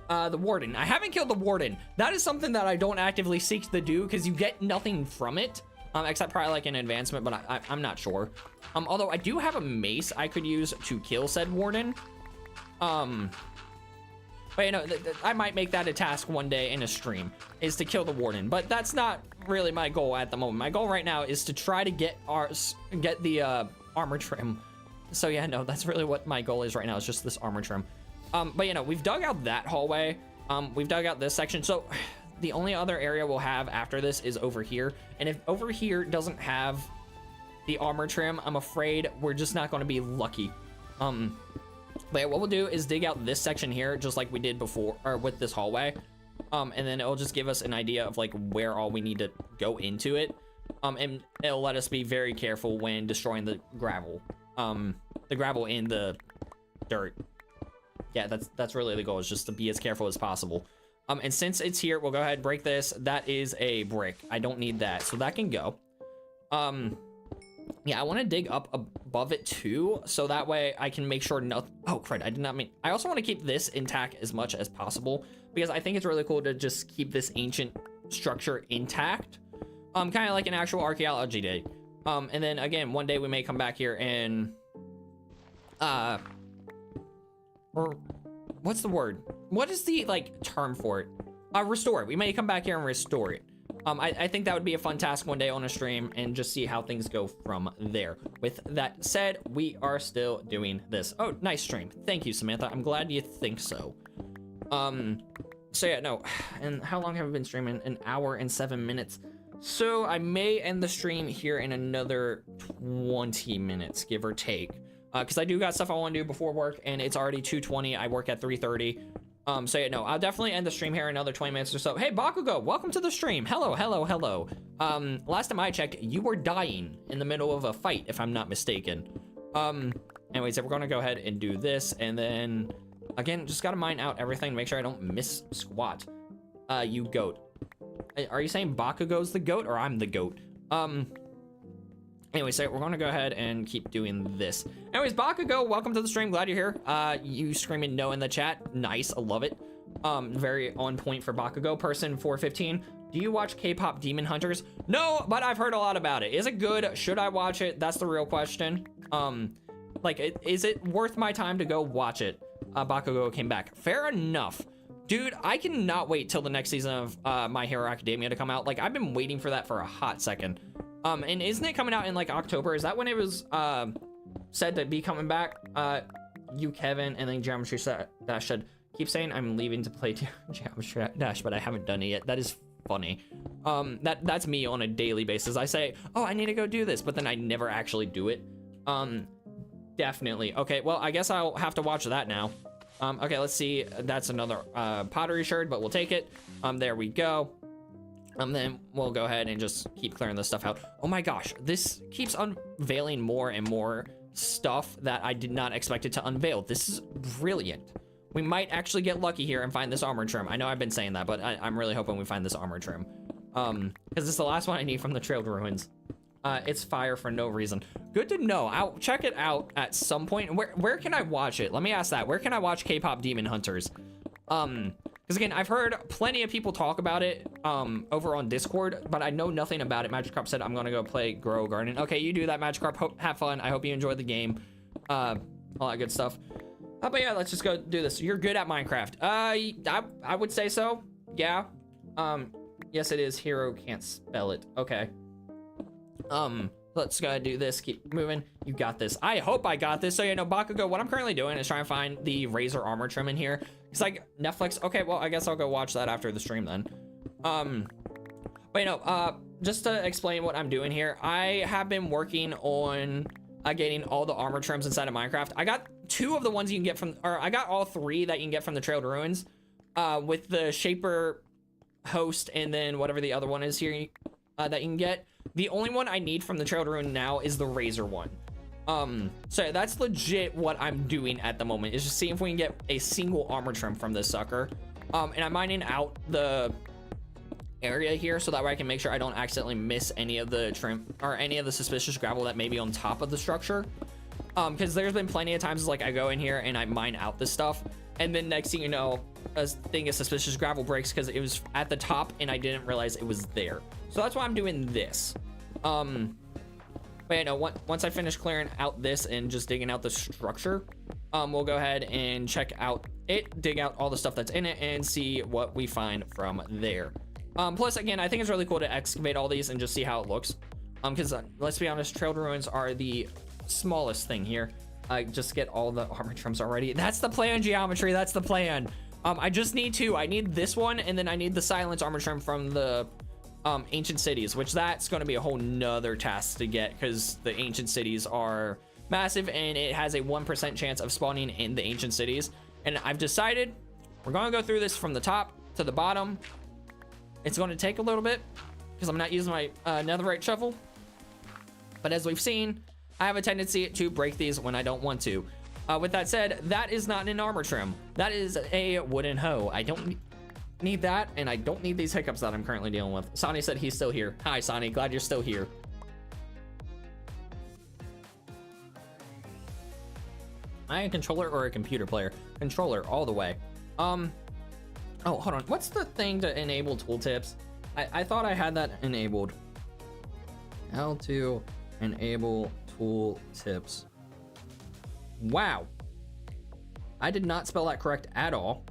The warden. I haven't killed the warden. That is something that I don't actively seek to do because you get nothing from it. Except probably like an advancement, but I'm not sure. Although I do have a mace I could use to kill said warden. But you know, I might make that a task one day in a stream, is to kill the warden. But that's not really my goal at the moment. My goal right now is to try to get the armor trim. So yeah, no, that's really what my goal is right now, is just this armor trim. But you know, we've dug out that hallway. We've dug out this section. So the only other area we'll have after this is over here. And if over here doesn't have the armor trim, I'm afraid we're just not going to be lucky. But yeah, what we'll do is dig out this section here, just like we did before, or with this hallway. And then it'll just give us an idea of like where all we need to go into it. And it'll let us be very careful when destroying the gravel. The gravel in the dirt. Yeah, that's really the goal, is just to be as careful as possible. And since it's here, we'll go ahead and break this. That is a brick. I don't need that, so that can go. Yeah, I want to dig up above it too, so that way I can make sure nothing. Oh, crud! I did not mean. I also want to keep this intact as much as possible because I think it's really cool to just keep this ancient structure intact, kind of like an actual archaeology day. And then again, one day we may come back here and, or what's the word? What is the like term for it? Restore it. We may come back here and restore it. I think that would be a fun task one day on a stream and just see how things go from there. With that said, we are still doing this. Oh, nice stream. Thank you, Samantha. I'm glad you think so. So yeah, no. And how long have we been streaming? An hour and 7 minutes. So I may end the stream here in another 20 minutes, give or take. Because I do got stuff I want to do before work, and it's already 2:20. I work at 3:30. So yeah, no, I'll definitely end the stream here in another 20 minutes or so. Hey, Bakugo, welcome to the stream. Hello, hello, hello. Last time I checked, you were dying in the middle of a fight, if I'm not mistaken. Anyways, we're gonna go ahead and do this, and then, again, just gotta mine out everything, make sure I don't miss squat. You goat. Are you saying Bakugo's the goat, or I'm the goat? Anyway, so we're gonna go ahead and keep doing this. Anyways, Bakugo, welcome to the stream. Glad you're here. You screaming no in the chat. Nice, I love it. Very on point for Bakugo. Person 415. Do you watch K-pop Demon Hunters? No, but I've heard a lot about it. Is it good? Should I watch it? That's the real question. Like, is it worth my time to go watch it? Bakugo came back. Fair enough. Dude, I cannot wait till the next season of My Hero Academia to come out. Like, I've been waiting for that for a hot second. And isn't it coming out in like October? Is that when it was said to be coming back? You, Kevin, and then Geometry Dash said, keep saying I'm leaving to play Geometry Dash, but I haven't done it yet. That is funny. That's me on a daily basis. I say, oh, I need to go do this, but then I never actually do it. Definitely. Okay, well, I guess I'll have to watch that now. Okay, let's see. That's another pottery shard, but we'll take it. There we go. Then we'll go ahead and just keep clearing this stuff out. Oh my gosh, this keeps unveiling more and more stuff that I did not expect it to unveil. This is brilliant. We might actually get lucky here and find this armor trim. I know I've been saying that, but I'm really hoping we find this armor trim. Because it's the last one I need from the Trailed Ruins. It's fire for no reason. Good to know. I'll check it out at some point. Where can I watch it? Let me ask that. Where can I watch K-pop Demon Hunters? Because again, I've heard plenty of people talk about it over on Discord, but I know nothing about it. Magikarp said, I'm gonna go play Grow Garden. Okay, you do that, Magikarp. Have fun. I hope you enjoy the game. All that good stuff. But yeah, let's just go do this. You're good at Minecraft. I would say so. Yeah. Yes, it is. Hero can't spell it. Okay. Let's go do this. Keep moving. You got this. I hope I got this. So, you know, Bakugo, what I'm currently doing is trying to find the Razor armor trim in here. It's like Netflix. Okay, well, I guess I'll go watch that after the stream then. But you know, just to explain what I'm doing here, I have been working on getting all the armor trims inside of Minecraft. I got 2 of the ones you can get from, or I got all 3 that you can get from the Trailed Ruins, with the Shaper host and then whatever the other one is here that you can get. The only one I need from the Trailed Ruin now is the Razor one. So that's legit what I'm doing at the moment, is just seeing if we can get a single armor trim from this sucker. And I'm mining out the area here so that way I can make sure I don't accidentally miss any of the trim or any of the suspicious gravel that may be on top of the structure. Because there's been plenty of times like I go in here and I mine out this stuff, and then next thing you know, a thing of suspicious gravel breaks because it was at the top and I didn't realize it was there. So that's why I'm doing this. But you know, once I finish clearing out this and just digging out the structure, we'll go ahead and check out it, dig out all the stuff that's in it, and see what we find from there. Plus, again, I think it's really cool to excavate all these and just see how it looks. Because let's be honest, Trailed Ruins are the smallest thing here. Just get all the armor trims already. That's the plan, Geometry. That's the plan. I just need 2. I need this one, and then I need the Silence armor trim from the Ancient Cities, which that's going to be a whole nother task to get because the Ancient Cities are massive and it has a 1% chance of spawning in the Ancient Cities. And I've decided we're going to go through this from the top to the bottom. It's going to take a little bit because I'm not using my netherite shovel, but as we've seen, I have a tendency to break these when I don't want to. With that said, that is not an armor trim. That is a wooden hoe. I don't need that, and I don't need these hiccups that I'm currently dealing with. Sonny said he's still here. Hi, Sonny. Glad you're still here. Am I a controller or a computer player? Controller all the way. Oh, hold on. What's the thing to enable tooltips? I thought I had that enabled. How to enable tooltips. Wow. I did not spell that correct at all.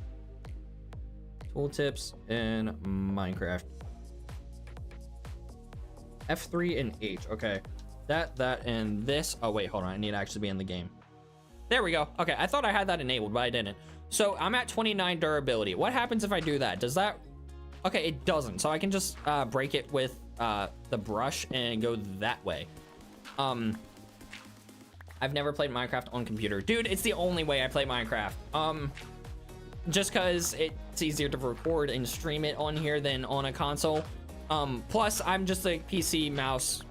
Tooltips in Minecraft. F3 and H. Okay. That, and this. Oh, wait, hold on. I need to actually be in the game. There we go. Okay, I thought I had that enabled, but I didn't. So I'm at 29 durability. What happens if I do that? Does that... Okay, it doesn't. So I can just break it with the brush and go that way. I've never played Minecraft on computer. Dude, it's the only way I play Minecraft. Just because it's easier to record and stream it on here than on a console. Plus, I'm just a PC mouse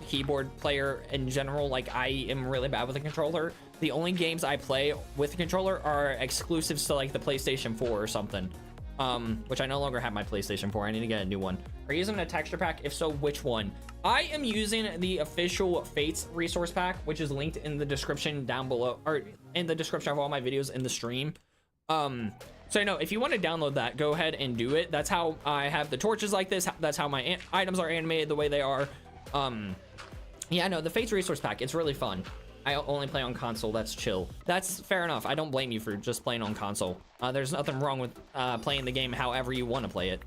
keyboard player in general. Like, I am really bad with a controller. The only games I play with a controller are exclusives to, like, the PlayStation 4 or something. Which I no longer have my PlayStation 4. I need to get a new one. Are you using a texture pack? If so, which one? I am using the official Fates resource pack, which is linked in the description down below, or in the description of all my videos in the stream. So, you know, if you want to download that, go ahead and do it. That's how I have the torches like this. That's how my items are animated the way they are. Yeah, no, the Fates resource pack, it's really fun. I only play on console. That's chill. That's fair enough. I don't blame you for just playing on console. There's nothing wrong with playing the game however you want to play it.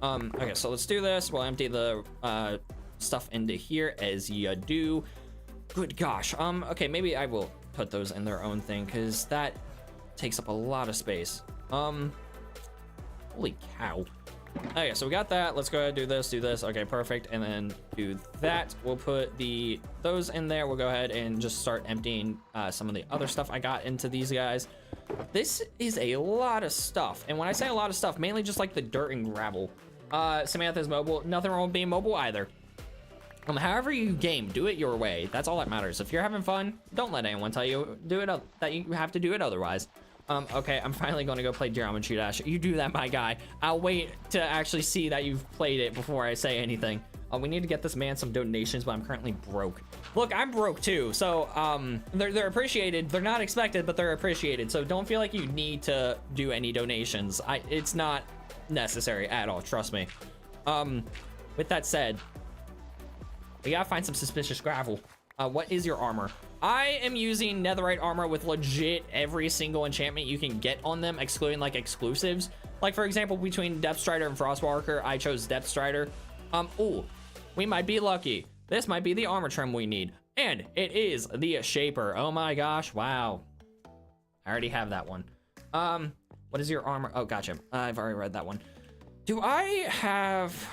Okay, so let's do this. We'll empty the stuff into here as you do. Good gosh. Okay, maybe I will put those in their own thing because that takes up a lot of space. Holy cow. Okay, so we got that. Let's go ahead and do this. Okay, perfect. And then do that. We'll put those in there. We'll go ahead and just start emptying some of the other stuff I got into these guys. This is a lot of stuff. And when I say a lot of stuff, mainly just like the dirt and gravel. Samantha's mobile. Nothing wrong with being mobile either. However you game, do it your way. That's all that matters. If you're having fun, don't let anyone tell you that you have to do it otherwise. Okay, I'm finally going to go play Geometry Dash. You do that, my guy. I'll wait to actually see that you've played it before I say anything. We need to get this man some donations, but I'm currently broke. Look, I'm broke too, so they're appreciated. They're not expected, but they're appreciated. So don't feel like you need to do any donations. It's not necessary at all, trust me. With that said, we gotta find some suspicious gravel. What is your armor? I am using netherite armor with legit every single enchantment you can get on them, excluding like exclusives. Like for example, between Depth Strider and Frostwalker, I chose Depth Strider. Ooh, we might be lucky. This might be the armor trim we need. And it is the Shaper. Oh my gosh, wow. I already have that one. What is your armor? Oh, gotcha. I've already read that one. Do I have,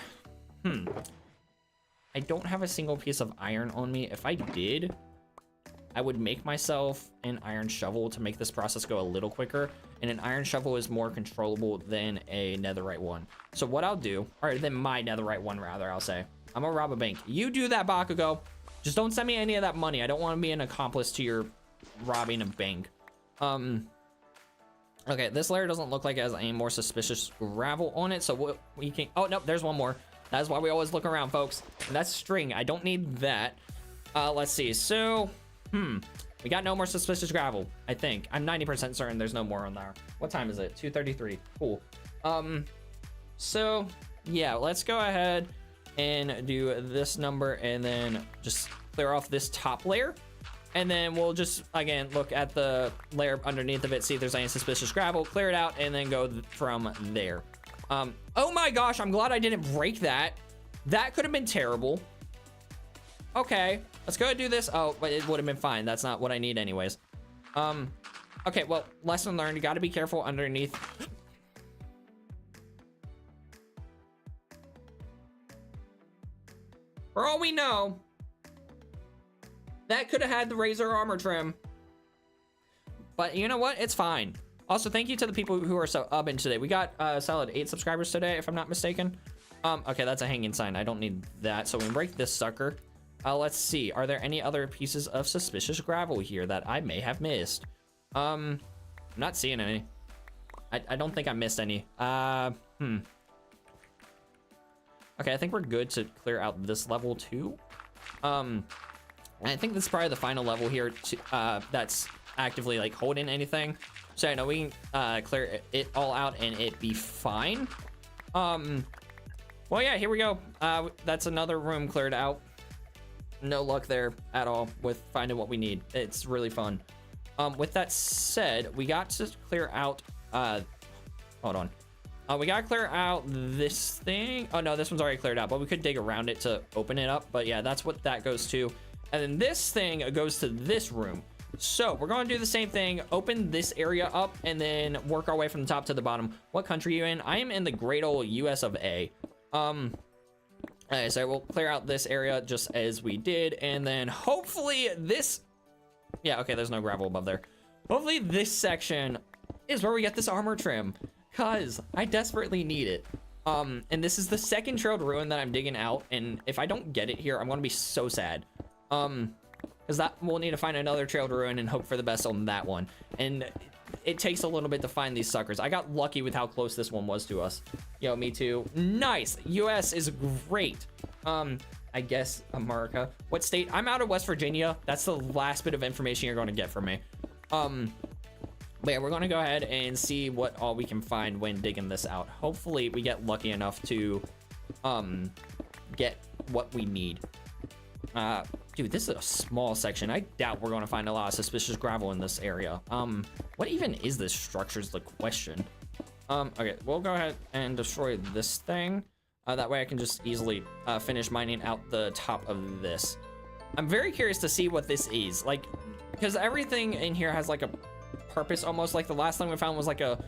I don't have a single piece of iron on me. If I did, I would make myself an iron shovel to make this process go a little quicker. And an iron shovel is more controllable than a netherite one. So what I'll do, or than my netherite one rather, I'll say, I'm gonna rob a bank. You do that, Bakugo. Just don't send me any of that money. I don't want to be an accomplice to your robbing a bank. Okay, this layer doesn't look like it has any more suspicious gravel on it, so we can, oh no, there's one more. That's why we always look around, folks. And that's string. I don't need that. Let's see. So, we got no more suspicious gravel, I think. I'm 90% certain there's no more on there. What time is it? 2:33. Cool. So, yeah, let's go ahead and do this number and then just clear off this top layer. And then we'll just, again, look at the layer underneath of it, see if there's any suspicious gravel, clear it out, and then go from there. Oh my gosh, I'm glad I didn't break that. That could have been terrible. Okay, let's go ahead and do this. Oh, but it would have been fine. That's not what I need anyways. Okay, well, lesson learned. You got to be careful underneath. For all we know, that could have had the razor armor trim. But you know what? It's fine. Also, thank you to the people who are subbing today. We got a solid 8 subscribers today, if I'm not mistaken. Okay, that's a hanging sign. I don't need that. So we can break this sucker. Let's see. Are there any other pieces of suspicious gravel here that I may have missed? I'm not seeing any. I don't think I missed any. Okay, I think we're good to clear out this level too. I think this is probably the final level here to, that's actively like holding anything. So I know we can clear it all out and it be fine. Well, yeah, here we go. That's another room cleared out. No luck there at all with finding what we need. It's really fun. With that said, we got to clear out, hold on. We gotta clear out this thing. Oh no, this one's already cleared out, but we could dig around it to open it up. But yeah, that's what that goes to. And then this thing goes to this room. So we're going to do the same thing, open this area up and then work our way from the top to the bottom. What country are you in? I am in the great old US of A. Okay, so we'll clear out this area just as we did. And then hopefully this, yeah, okay, there's no gravel above there. Hopefully this section is where we get this armor trim, cause I desperately need it. And this is the second trailed ruin that I'm digging out. And if I don't get it here, I'm going to be so sad. Because that we'll need to find another trailed ruin and hope for the best on that one. And it takes a little bit to find these suckers. I got lucky with how close this one was to us. Yo, me too. Nice. US is great. I guess America. What state? I'm out of West Virginia. That's the last bit of information you're going to get from me. But yeah, we're going to go ahead and see what all we can find when digging this out. Hopefully we get lucky enough to get what we need. Dude, this is a small section. I doubt we're going to find a lot of suspicious gravel in this area. What even is this structure is the question. Okay, we'll go ahead and destroy this thing. That way I can just easily finish mining out the top of this. I'm very curious to see what this is. Like, because everything in here has like a purpose almost. Like the last thing we found was like a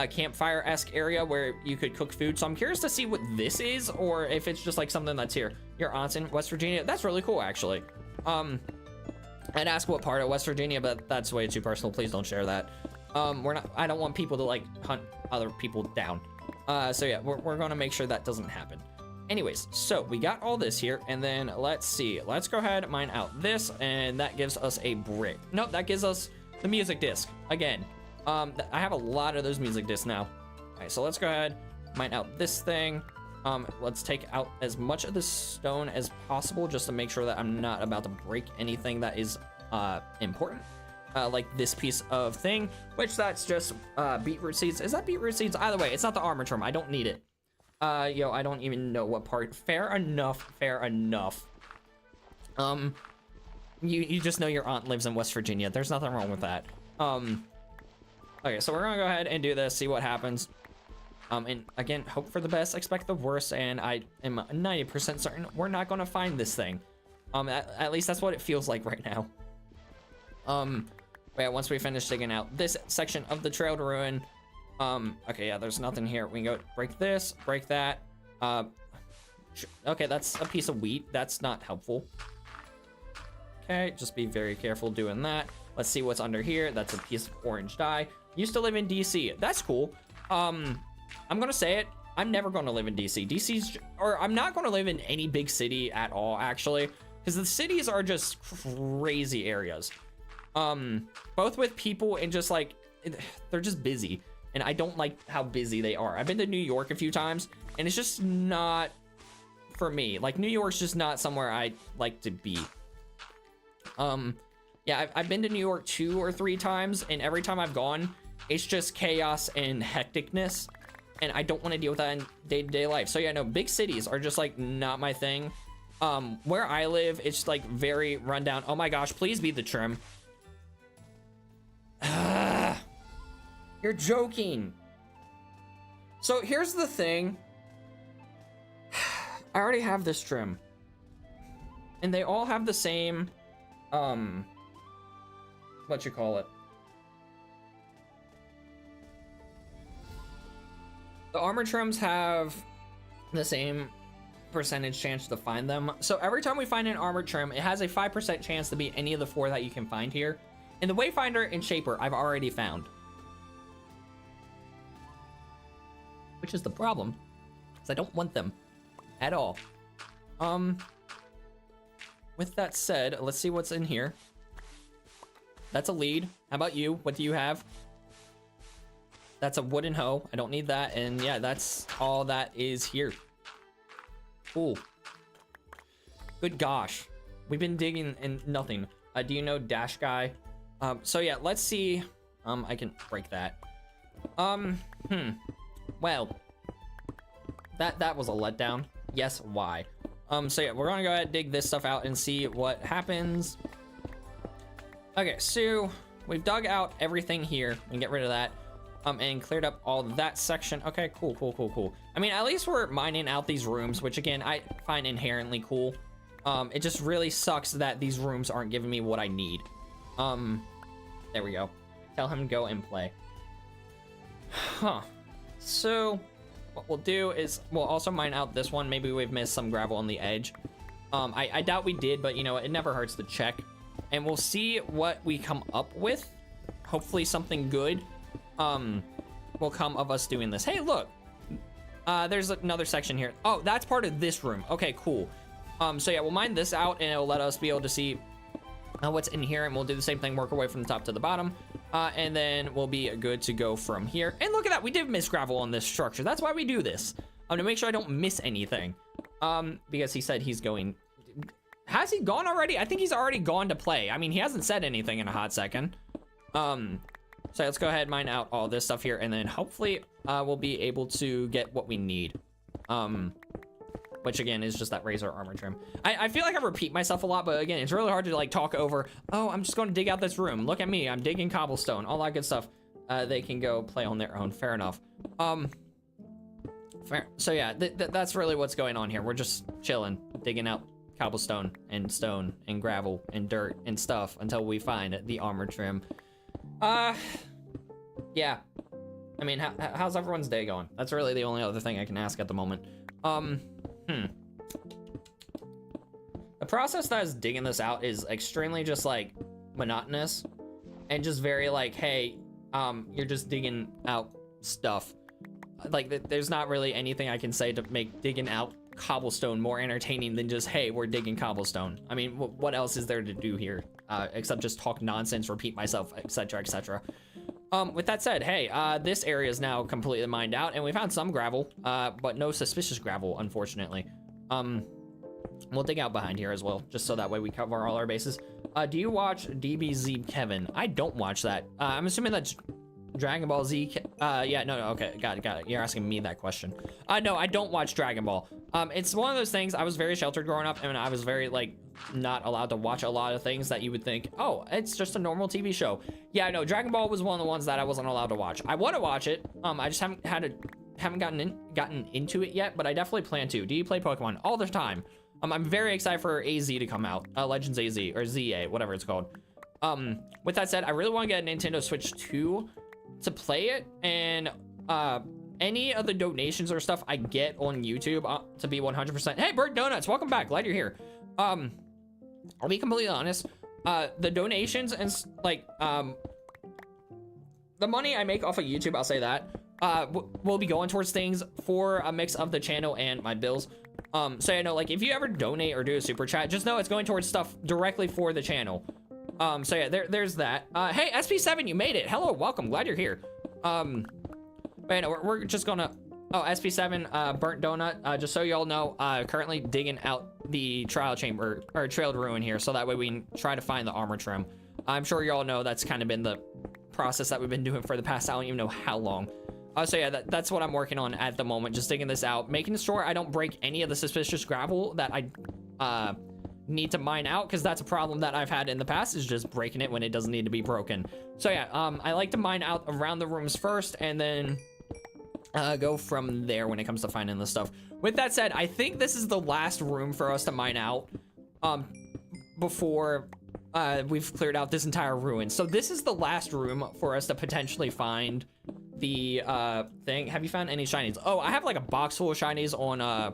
campfire-esque area where you could cook food. So I'm curious to see what this is, or if it's just like something that's here. Your aunt's in West Virginia. That's really cool, actually. I'd ask what part of West Virginia, but that's way too personal. Please don't share that. I don't want people to like hunt other people down. So yeah, we're gonna make sure that doesn't happen. Anyways, so we got all this here, and then let's see. Let's go ahead and mine out this, and that gives us a brick. Nope, that gives us the music disc again. I have a lot of those music discs now. All right, so let's go ahead, mine out this thing. Let's take out as much of the stone as possible just to make sure that I'm not about to break anything that is important. Like this piece of thing, which that's just beetroot seeds. Is that beetroot seeds? Either way, it's not the armor trim. I don't need it. Yo, I don't even know what part. Fair enough, fair enough. You just know your aunt lives in West Virginia. There's nothing wrong with that. Okay, so we're gonna go ahead and do this, see what happens. And again, hope for the best, expect the worst, and I am 90% certain we're not gonna find this thing. At least that's what it feels like right now. But yeah, once we finish digging out this section of the trail to ruin, okay, yeah, there's nothing here. We can go break this, break that. Okay, that's a piece of wheat. That's not helpful. Okay, just be very careful doing that. Let's see what's under here. That's a piece of orange dye. Used to live in DC. That's cool. I'm gonna say it. I'm never gonna live in DC. I'm not gonna live in any big city at all, actually, because the cities are just crazy areas. Both with people and just like, they're just busy. And I don't like how busy they are. I've been to New York a few times and it's just not for me. Like New York's just not somewhere I like to be. Yeah, I've been to New York 2 or 3 times and every time I've gone, it's just chaos and hecticness. And I don't want to deal with that in day-to-day life. So yeah, no, big cities are just like not my thing. Where I live, it's like very rundown. Oh my gosh, please be the trim. You're joking. So here's the thing. I already have this trim. And they all have the same, what you call it? The armor trims have the same percentage chance to find them. So every time we find an armor trim, it has a 5% chance to be any of the 4 that you can find here. And the Wayfinder and Shaper, I've already found. Which is the problem, because I don't want them at all. With that said, let's see what's in here. That's a lead. How about you? What do you have? That's a wooden hoe. I don't need that. And yeah, that's all that is here. Cool. Good gosh. We've been digging and nothing. Do you know Dash Guy? So yeah, let's see. I can break that. Well, that was a letdown. Yes, why? So yeah, we're gonna go ahead and dig this stuff out and see what happens. Okay, so we've dug out everything here and get rid of that. And cleared up all that section. Okay, cool. I mean, at least we're mining out these rooms, which again, I find inherently cool. It just really sucks that these rooms aren't giving me what I need. There we go. Tell him to go and play. Huh. So what we'll do is we'll also mine out this one. Maybe we've missed some gravel on the edge. I doubt we did, but you know, it never hurts to check. And we'll see what we come up with. Hopefully something good will come of us doing this. Hey, look, there's another section here. Oh, that's part of this room. Okay, cool. So yeah, we'll mine this out and it'll let us be able to see what's in here, and we'll do the same thing, work our way from the top to the bottom, and then we'll be good to go from here. And look at that, we did miss gravel on this structure. That's why we do this, to make sure I don't miss anything. Because he said he's going. Has he gone already? I think he's already gone to play. I mean, he hasn't said anything in a hot second. So let's go ahead and mine out all this stuff here, and then hopefully we'll be able to get what we need. Which again is just that razor armor trim. I feel like I repeat myself a lot, but again, it's really hard to like talk over. Oh, I'm just going to dig out this room. Look at me, I'm digging cobblestone, all that good stuff. They can go play on their own. Fair enough. Fair. So yeah, that's really what's going on here. We're just chilling, digging out cobblestone and stone and gravel and dirt and stuff until we find the armor trim. Yeah. I mean, how's everyone's day going? That's really the only other thing I can ask at the moment. The process that is digging this out is extremely just like monotonous and just very like, hey, you're just digging out stuff. Like there's not really anything I can say to make digging out cobblestone more entertaining than just, hey, we're digging cobblestone. I mean, what else is there to do here except just talk nonsense, repeat myself, etc, etc. With that said, hey, this area is now completely mined out, and we found some gravel, but no suspicious gravel, unfortunately. We'll dig out behind here as well, just so that way we cover all our bases. Do you watch DBZ Kevin? I don't watch that. I'm assuming that's Dragon Ball Z. Yeah, no, okay, got it. You're asking me that question. No, I don't watch Dragon Ball. It's one of those things. I was very sheltered growing up, and I was very like not allowed to watch a lot of things that you would think, oh, it's just a normal TV show. Yeah, no, Dragon Ball was one of the ones that I wasn't allowed to watch. I want to watch it. I just haven't gotten into it yet, but I definitely plan to. Do you play Pokemon? All the time. I'm very excited for AZ to come out, Legends AZ or ZA, whatever it's called. With that said, I really want to get a Nintendo Switch 2 to play it, and any of the donations or stuff I get on YouTube to be 100%. Hey, Bird Donuts, welcome back. Glad you're here. I'll be completely honest. The donations and like the money I make off of YouTube, I'll say that, will be going towards things for a mix of the channel and my bills. So you know, like if you ever donate or do a super chat, just know it's going towards stuff directly for the channel. So yeah, there's that. Hey, SP7, you made it. Hello, welcome. Glad you're here. But you know, we're just gonna. Oh, SP7, burnt donut. Just so y'all know, currently digging out the trial chamber or trailed ruin here, so that way we can try to find the armor trim. I'm sure y'all know that's kind of been the process that we've been doing for the past, I don't even know how long. So yeah, that's what I'm working on at the moment, just digging this out, making sure I don't break any of the suspicious gravel that I need to mine out, because that's a problem that I've had in the past, is just breaking it when it doesn't need to be broken. So yeah, I like to mine out around the rooms first, and then go from there when it comes to finding the stuff. With that said, I think this is the last room for us to mine out before we've cleared out this entire ruin. So this is the last room for us to potentially find the thing. Have you found any shinies? Oh, I have like a box full of shinies on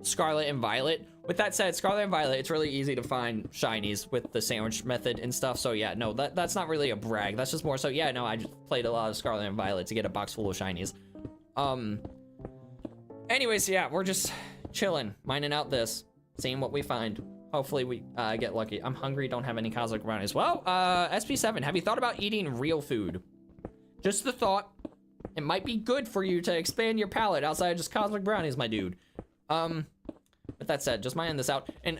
Scarlet and Violet. With that said, Scarlet and Violet, it's really easy to find shinies with the sandwich method and stuff. So yeah, no, that's not really a brag. That's just more so, yeah, no, I just played a lot of Scarlet and Violet to get a box full of shinies. Anyways, yeah, we're just chilling, mining out this, seeing what we find. Hopefully we get lucky. I'm hungry, don't have any cosmic brownies. Well, SP7, have you thought about eating real food? Just the thought. It might be good for you to expand your palate outside of just cosmic brownies, my dude. With that said, just mining this out. And,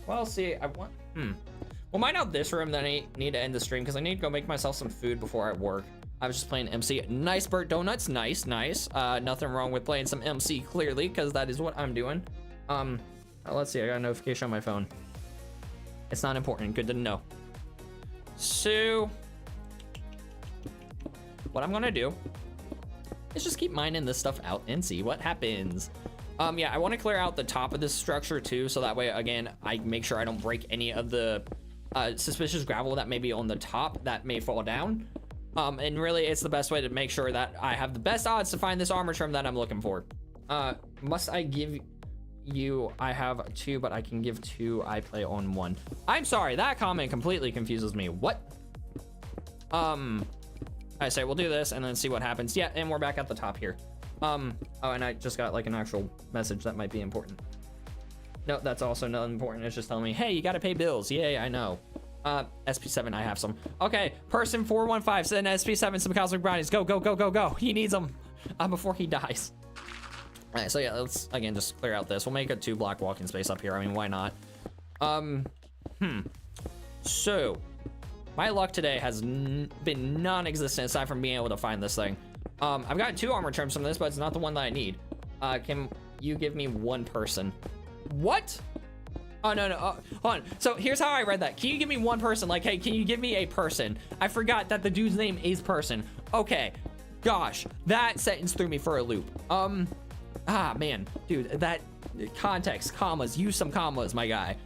well, see, I want, we'll mine out this room, then I need to end the stream, because I need to go make myself some food before I work. I was just playing MC. Nice, Burt Donuts. Nice, nice. Nothing wrong with playing some MC, clearly, because that is what I'm doing. Let's see. I got a notification on my phone. It's not important. Good to know. So, what I'm gonna do is just keep mining this stuff out and see what happens. Yeah, I want to clear out the top of this structure too, so that way, again, I make sure I don't break any of the suspicious gravel that may be on the top that may fall down. And really, it's the best way to make sure that I have the best odds to find this armor trim that I'm looking for. Must I give you? I have 2, but I can give 2. I play on 1. I'm sorry, that comment completely confuses me. What? I say we'll do this and then see what happens. Yeah, and we're back at the top here. Oh, and I just got like an actual message that might be important. No, that's also not important. It's just telling me, hey, you gotta pay bills. Yay, I know. SP7, I have some. Okay, person 415, send SP7 some cosmic brownies. Go, go, go, go, go. He needs them before he dies. All right, so yeah, let's again just clear out this. We'll make a 2-block walking space up here. I mean, why not? So my luck today has been non-existent aside from being able to find this thing. I've got 2 armor trims from this, but it's not the one that I need. Can you give me 1 person? What? Oh, no, hold on. So here's how I read that. Can you give me 1 person? Like, hey, can you give me a person? I forgot that the dude's name is person. Okay. Gosh, that sentence threw me for a loop. Man, dude, that context, commas, use some commas, my guy.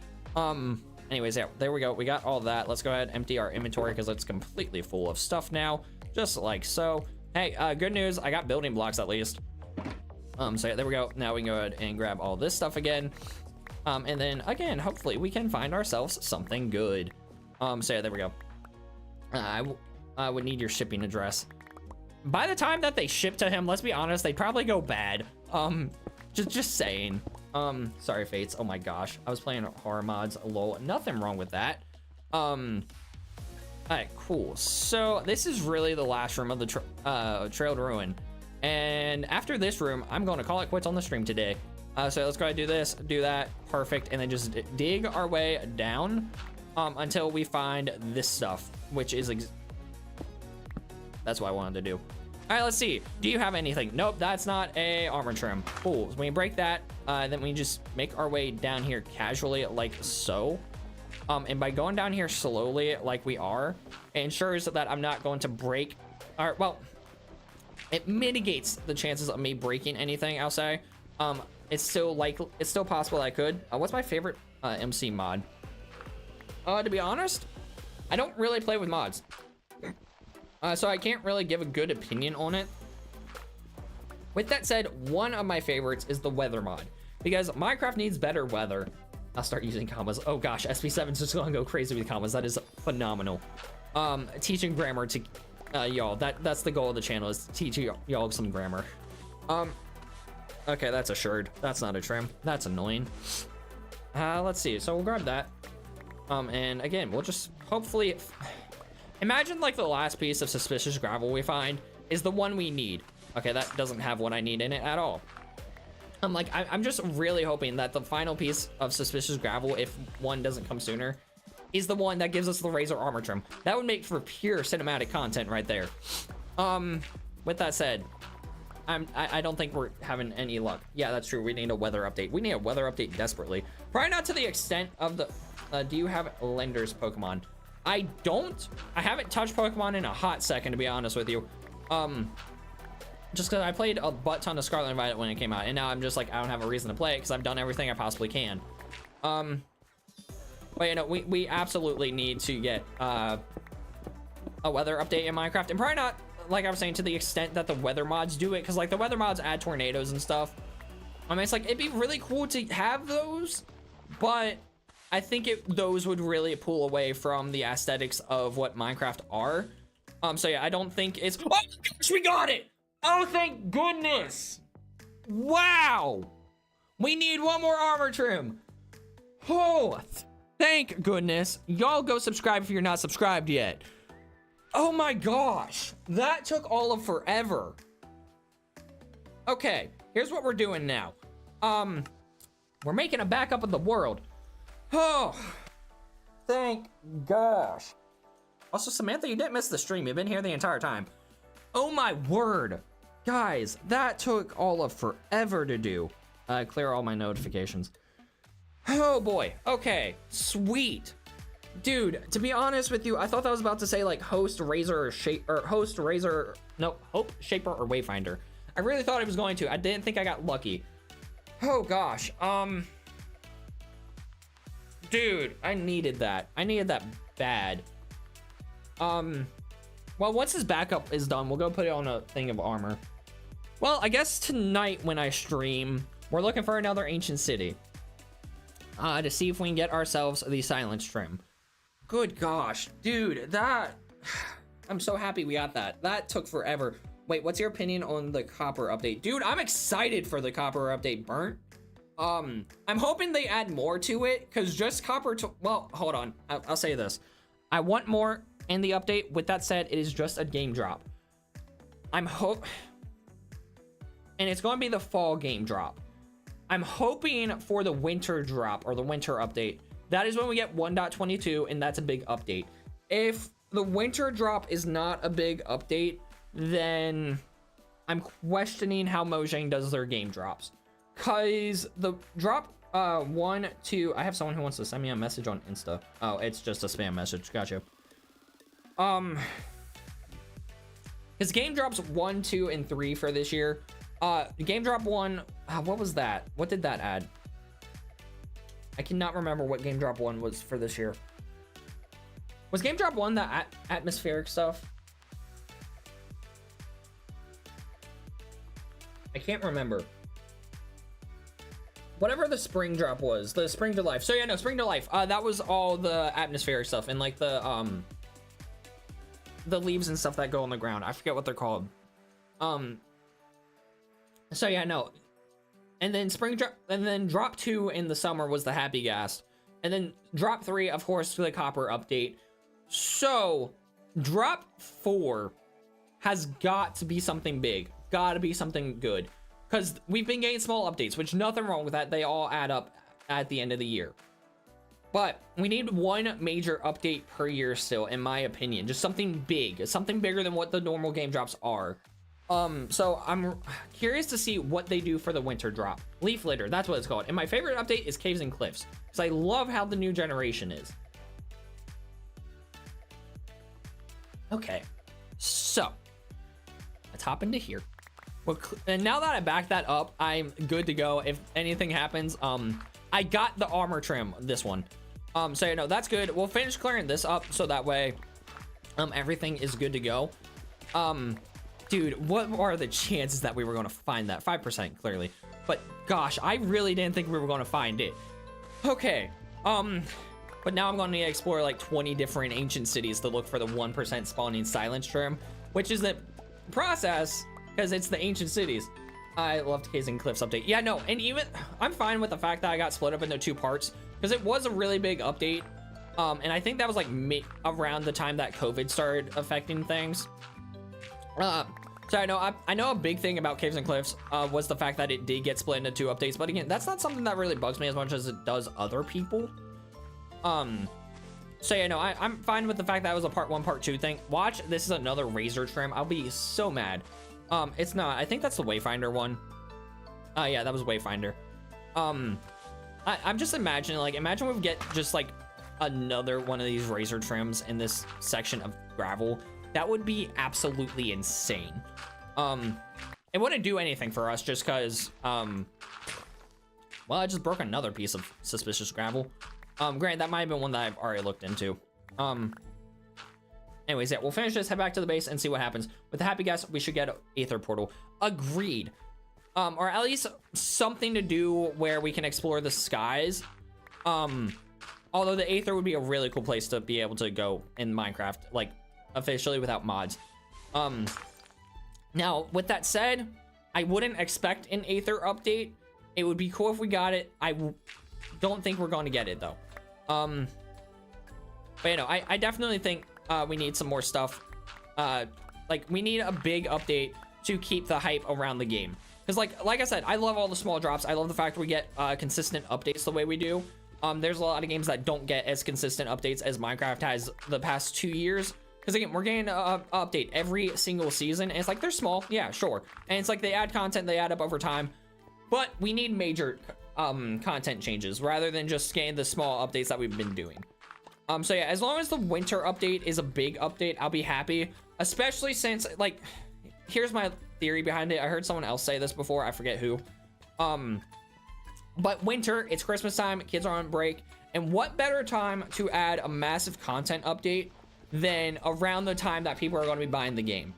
Anyways, yeah, there we go. We got all that. Let's go ahead and empty our inventory because it's completely full of stuff now, just like so. Hey, good news. I got building blocks at least. So yeah, there we go. Now we can go ahead and grab all this stuff again. And then again, hopefully we can find ourselves something good. So yeah, there we go. I would need your shipping address. By the time that they ship to him, let's be honest, they'd probably go bad. Just saying. Sorry, Fates. Oh my gosh. I was playing horror mods. Lol. Nothing wrong with that. All right, cool. So this is really the last room of the Trailed Ruin. And after this room, I'm going to call it quits on the stream today. So let's go ahead and do this, do that. Perfect. And then just dig our way down until we find this stuff, which is... That's what I wanted to do. All right, let's see. Do you have anything? Nope, that's not a armor trim. Cool. So we break that. Then we just make our way down here casually like so. And by going down here slowly like we are, it ensures that I'm not going to break, or well, it mitigates the chances of me breaking anything outside. It's still possible I could. What's my favorite MC mod? To be honest, I don't really play with mods. So I can't really give a good opinion on it. With that said, one of my favorites is the weather mod, because Minecraft needs better weather. I'll start using commas. Oh gosh, SP7's just gonna go crazy with commas. That is phenomenal. Teaching grammar to y'all. That's the goal of the channel, is to teach y'all some grammar. Okay, that's a shard. That's not a trim. That's annoying. Let's see. So we'll grab that. And again, we'll just hopefully imagine like the last piece of suspicious gravel we find is the one we need. Okay, that doesn't have what I need in it at all. I'm just really hoping that the final piece of suspicious gravel, if one doesn't come sooner, is the one that gives us the razor armor trim. That would make for pure cinematic content right there. With that said, I don't think we're having any luck. Yeah, that's true. We need a weather update. We need a weather update desperately. Probably not to the extent of the... do you have Lender's Pokemon? I don't. I haven't touched Pokemon in a hot second, to be honest with you. Just because I played a butt ton of Scarlet and Violet when it came out, and now I'm just like, I don't have a reason to play it because I've done everything I possibly can. But you know, we absolutely need to get a weather update in Minecraft, and probably not, like I was saying, to the extent that the weather mods do it, because like the weather mods add tornadoes and stuff. I mean, it's like, it'd be really cool to have those, but I think those would really pull away from the aesthetics of what Minecraft are. So yeah, I don't think it's... Oh my gosh, we got it! Oh, thank goodness! Wow! We need one more armor trim. Oh, thank goodness. Y'all go subscribe if you're not subscribed yet. Oh my gosh, that took all of forever. Okay, here's what we're doing now. We're making a backup of the world. Oh, thank gosh. Also, Samantha, you didn't miss the stream. You've been here the entire time. Oh my word. Guys, that took all of forever to do. Clear all my notifications. Oh boy. Okay, sweet. Dude, to be honest with you, I thought that was about to say like host, razor, or shape, or host, razor, no, hope, shaper, or wayfinder. I really thought it was going to. I didn't think I got lucky. Oh gosh. Dude, I needed that. I needed that bad. Well, once this backup is done, we'll go put it on a thing of armor. Well, I guess tonight when I stream, we're looking for another ancient city. To see if we can get ourselves the silence trim. Good gosh, dude, that... I'm so happy we got that. That took forever. Wait, what's your opinion on the copper update? Dude, I'm excited for the copper update, Burnt. I'm hoping they add more to it, because just copper... Well, hold on. I'll say this. I want more in the update. With that said, it is just a game drop. And it's going to be the fall game drop. I'm hoping for the winter drop, or the winter update. That is when we get 1.22, and that's a big update. If the winter drop is not a big update, then I'm questioning how Mojang does their game drops. Cause the drop 1, 2, I have someone who wants to send me a message on Insta. Oh, it's just a spam message. Gotcha. His game drops 1, 2, and 3 for this year. Game drop 1, what was that? What did that add? I cannot remember what game drop 1 was for this year. Was game drop 1 the atmospheric stuff? I can't remember. Whatever the spring drop was, the spring to life. So yeah, no, spring to life. That was all the atmospheric stuff and like the leaves and stuff that go on the ground. I forget what they're called. So yeah, no. And then spring drop, and then drop 2 in the summer was the happy gas. And then drop 3, of course, the copper update. So drop 4 has got to be something big, gotta be something good, because we've been getting small updates, which nothing wrong with that. They all add up at the end of the year, but we need one major update per year still, in my opinion. Just something big, something bigger than what the normal game drops are. So I'm curious to see what they do for the winter drop. Leaf litter, that's what it's called. And my favorite update is caves and cliffs, because I love how the new generation is. Okay, so let's hop into here. Well, and now that I backed that up, I'm good to go. If anything happens, I got the armor trim, this one. So you know, that's good. We'll finish clearing this up so that way everything is good to go. Dude, what are the chances that we were going to find that? 5% clearly, but gosh, I really didn't think we were going to find it. Okay, but now I'm going to explore like 20 different ancient cities to look for the 1% spawning silence trim, which is the process because it's the ancient cities. I loved Caves and Cliffs update. Yeah, no, and even I'm fine with the fact that I got split up into 2 parts because it was a really big update. And I think that was like around the time that COVID started affecting things. So I know a big thing about Caves and Cliffs was the fact that it did get split into 2 updates, but again, that's not something that really bugs me as much as it does other people. So yeah, no, I'm fine with the fact that it was a part 1, part 2 thing. Watch, this is another razor trim. I'll be so mad. It's not. I think that's the Wayfinder one. Yeah, that was Wayfinder. I'm just imagining, like, imagine we get just like another one of these razor trims in this section of gravel. That would be absolutely insane. It wouldn't do anything for us just because, well, I just broke another piece of suspicious gravel. Granted, that might have been one that I've already looked into. Anyways, yeah, we'll finish this, head back to the base, and see what happens. With the happy guess, we should get an Aether Portal. Agreed. Or at least something to do where we can explore the skies. Although the Aether would be a really cool place to be able to go in Minecraft, like, officially without mods. Now, with that said, I wouldn't expect an Aether update. It would be cool if we got it. I don't think we're going to get it, though. But, you know, I definitely think we need some more stuff. Like, we need a big update to keep the hype around the game. Because, like I said, I love all the small drops. I love the fact we get consistent updates the way we do. There's a lot of games that don't get as consistent updates as Minecraft has the past 2 years. Because again, we're getting an update every single season. And it's like, they're small. Yeah, sure. And it's like they add content, they add up over time. But we need major content changes rather than just getting the small updates that we've been doing. So yeah, as long as the winter update is a big update, I'll be happy. Especially since, like, here's my theory behind it. I heard someone else say this before. I forget who. But winter, it's Christmas time. Kids are on break. And what better time to add a massive content update than around the time that people are going to be buying the game?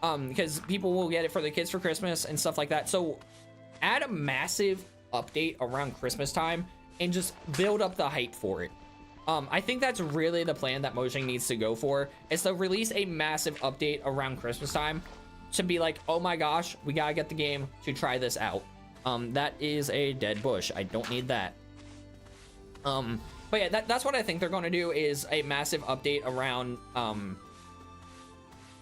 Because people will get it for the kids for Christmas and stuff like that. So add a massive update around Christmas time and just build up the hype for it. I think that's really the plan that Mojang needs to go for, is to release a massive update around Christmas time to be like, oh my gosh, we gotta get the game to try this out. That is a dead bush. I don't need that. But yeah, that's what I think they're going to do, is a massive update around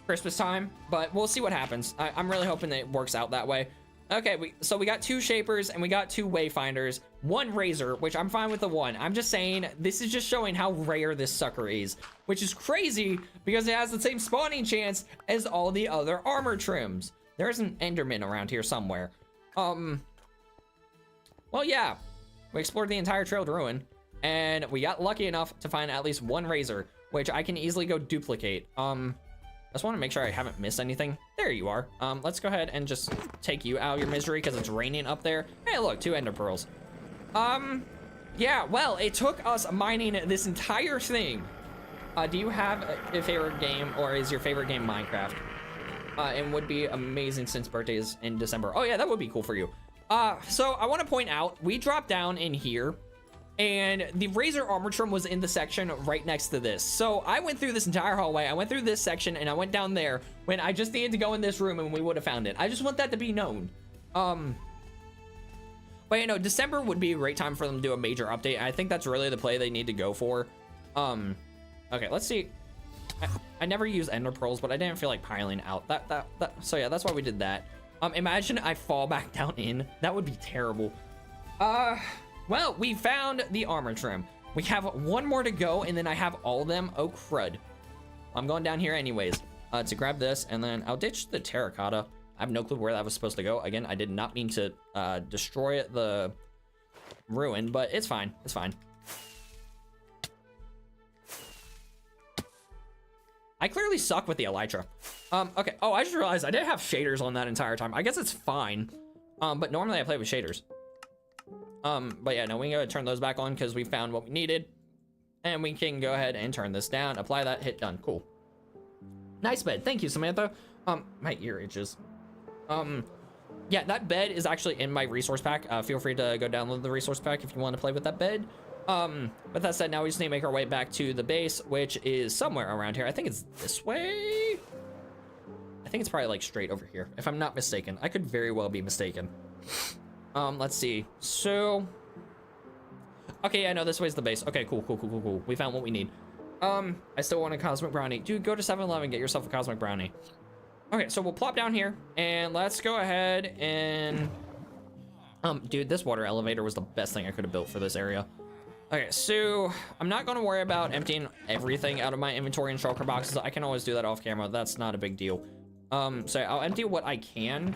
Christmas time, but we'll see what happens. I'm really hoping that it works out that way. Okay, so we got 2 shapers and we got 2 wayfinders, 1 razor, which I'm fine with the 1. I'm just saying, this is just showing how rare this sucker is, which is crazy because it has the same spawning chance as all the other armor trims. There's an Enderman around here somewhere. Well, yeah, we explored the entire Trail to Ruin, and we got lucky enough to find at least 1 razor, which I can easily go duplicate. I just want to make sure I haven't missed anything. There you are. Let's go ahead and just take you out of your misery because it's raining up there. Hey, look, 2 ender pearls. Yeah, well, it took us mining this entire thing. Do you have a favorite game, or is your favorite game Minecraft? And would be amazing since birthday is in December. Oh yeah, that would be cool for you. So I want to point out, we dropped down in here, and the razor armor trim was in the section right next to this. So I went through this entire hallway, I went through this section, and I went down there when I just needed to go in this room and we would have found it. I just want that to be known. But you know, December would be a great time for them to do a major update. I think that's really the play they need to go for. Okay, let's see. I never use ender pearls, but I didn't feel like piling out so yeah, that's why we did that. Imagine I fall back down in. That would be terrible. Well, we found the armor trim. We have one more to go, and then I have all of them. Oh, crud. I'm going down here anyways to grab this, and then I'll ditch the terracotta. I have no clue where that was supposed to go. Again, I did not mean to destroy the ruin, but it's fine. It's fine. I clearly suck with the elytra. Okay. Oh, I just realized I didn't have shaders on that entire time. I guess it's fine. But normally I play with shaders. But yeah, no, we gotta turn those back on because we found what we needed. And we can go ahead and turn this down, apply that, hit done. Cool. Nice bed. Thank you, Samantha. My ear itches. Yeah, that bed is actually in my resource pack. Feel free to go download the resource pack if you want to play with that bed. But that said, now we just need to make our way back to the base, which is somewhere around here. I think it's this way. I think it's probably like straight over here, if I'm not mistaken. I could very well be mistaken. Let's see. So, okay, yeah, no, this way's the base. Okay, cool. We found what we need. I still want a cosmic brownie. Dude, go to 7-Eleven, get yourself a cosmic brownie. Okay, so we'll plop down here, and let's go ahead and... dude, this water elevator was the best thing I could have built for this area. Okay, so I'm not going to worry about emptying everything out of my inventory and shulker boxes. I can always do that off camera. That's not a big deal. So I'll empty what I can.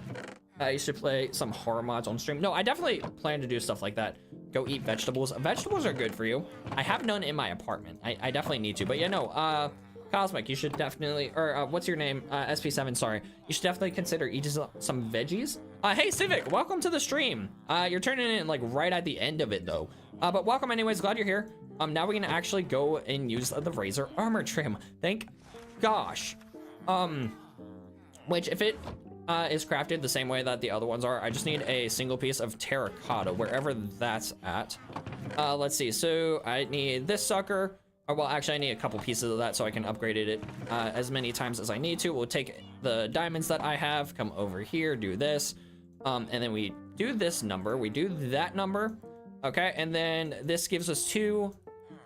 I used to play some horror mods on stream. No, I definitely plan to do stuff like that. Go eat vegetables. Vegetables are good for you. I have none in my apartment. I definitely need to. But yeah, no, Cosmic, you should definitely, or what's your name? SP7, sorry. You should definitely consider eating some veggies. Hey, Civic, welcome to the stream. You're turning in like right at the end of it though. But welcome anyways, glad you're here. Now we're gonna actually go and use the Razor armor trim. Thank gosh. Which if it is crafted the same way that the other ones are, I just need a single piece of terracotta, wherever that's at. Let's see, so I need this sucker. Well, actually, I need a couple pieces of that so I can upgrade it as many times as I need to. We'll take the diamonds that I have, come over here, do this, and then we do this number. We do that number, okay? And then this gives us 2,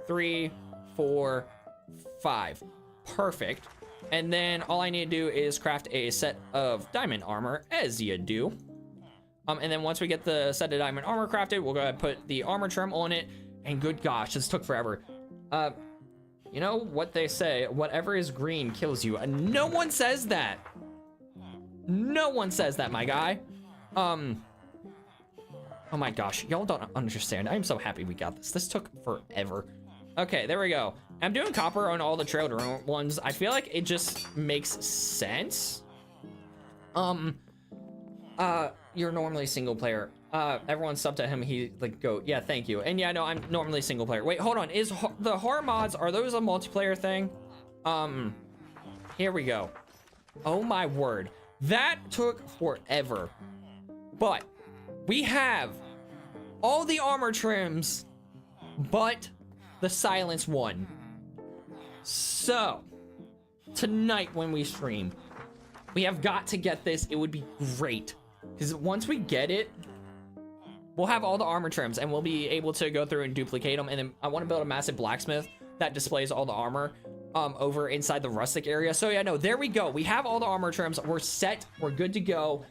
3, 4, 5. Perfect. And then all I need to do is craft a set of diamond armor, as you do. And then once we get the set of diamond armor crafted, we'll go ahead and put the armor trim on it. And good gosh, this took forever. You know what they say, whatever is green kills you. And no one says that. No one says that, my guy. Oh my gosh, y'all don't understand. I'm so happy we got this. This took forever. Okay, there we go. I'm doing copper on all the trailed ones. I feel like it just makes sense. You're normally single player. Everyone subbed to him, he like goat. Yeah, thank you. And yeah, no, I'm normally single player. Wait, hold on. Is the horror mods, are those a multiplayer thing? Here we go. Oh my word. That took forever. But we have all the armor trims, but the silence one. So, tonight when we stream, we have got to get this. It would be great. Because once we get it, we'll have all the armor trims and we'll be able to go through and duplicate them. And then I want to build a massive blacksmith that displays all the armor over inside the rustic area. So yeah, no, there we go. We have all the armor trims. We're set. We're good to go.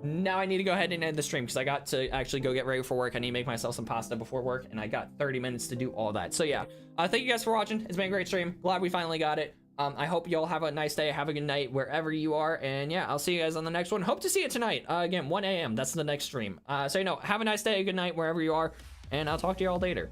Now I need to go ahead and end the stream because I got to actually go get ready for work. I need to make myself some pasta before work, and I got 30 minutes to do all that. So yeah, thank you guys for watching. It's been a great stream. Glad we finally got it. I hope y'all have a nice day. Have a good night wherever you are. And yeah, I'll see you guys on the next one. Hope to see you tonight. Again, 1 a.m. That's the next stream. So you know, have a nice day, good night wherever you are. And I'll talk to you all later.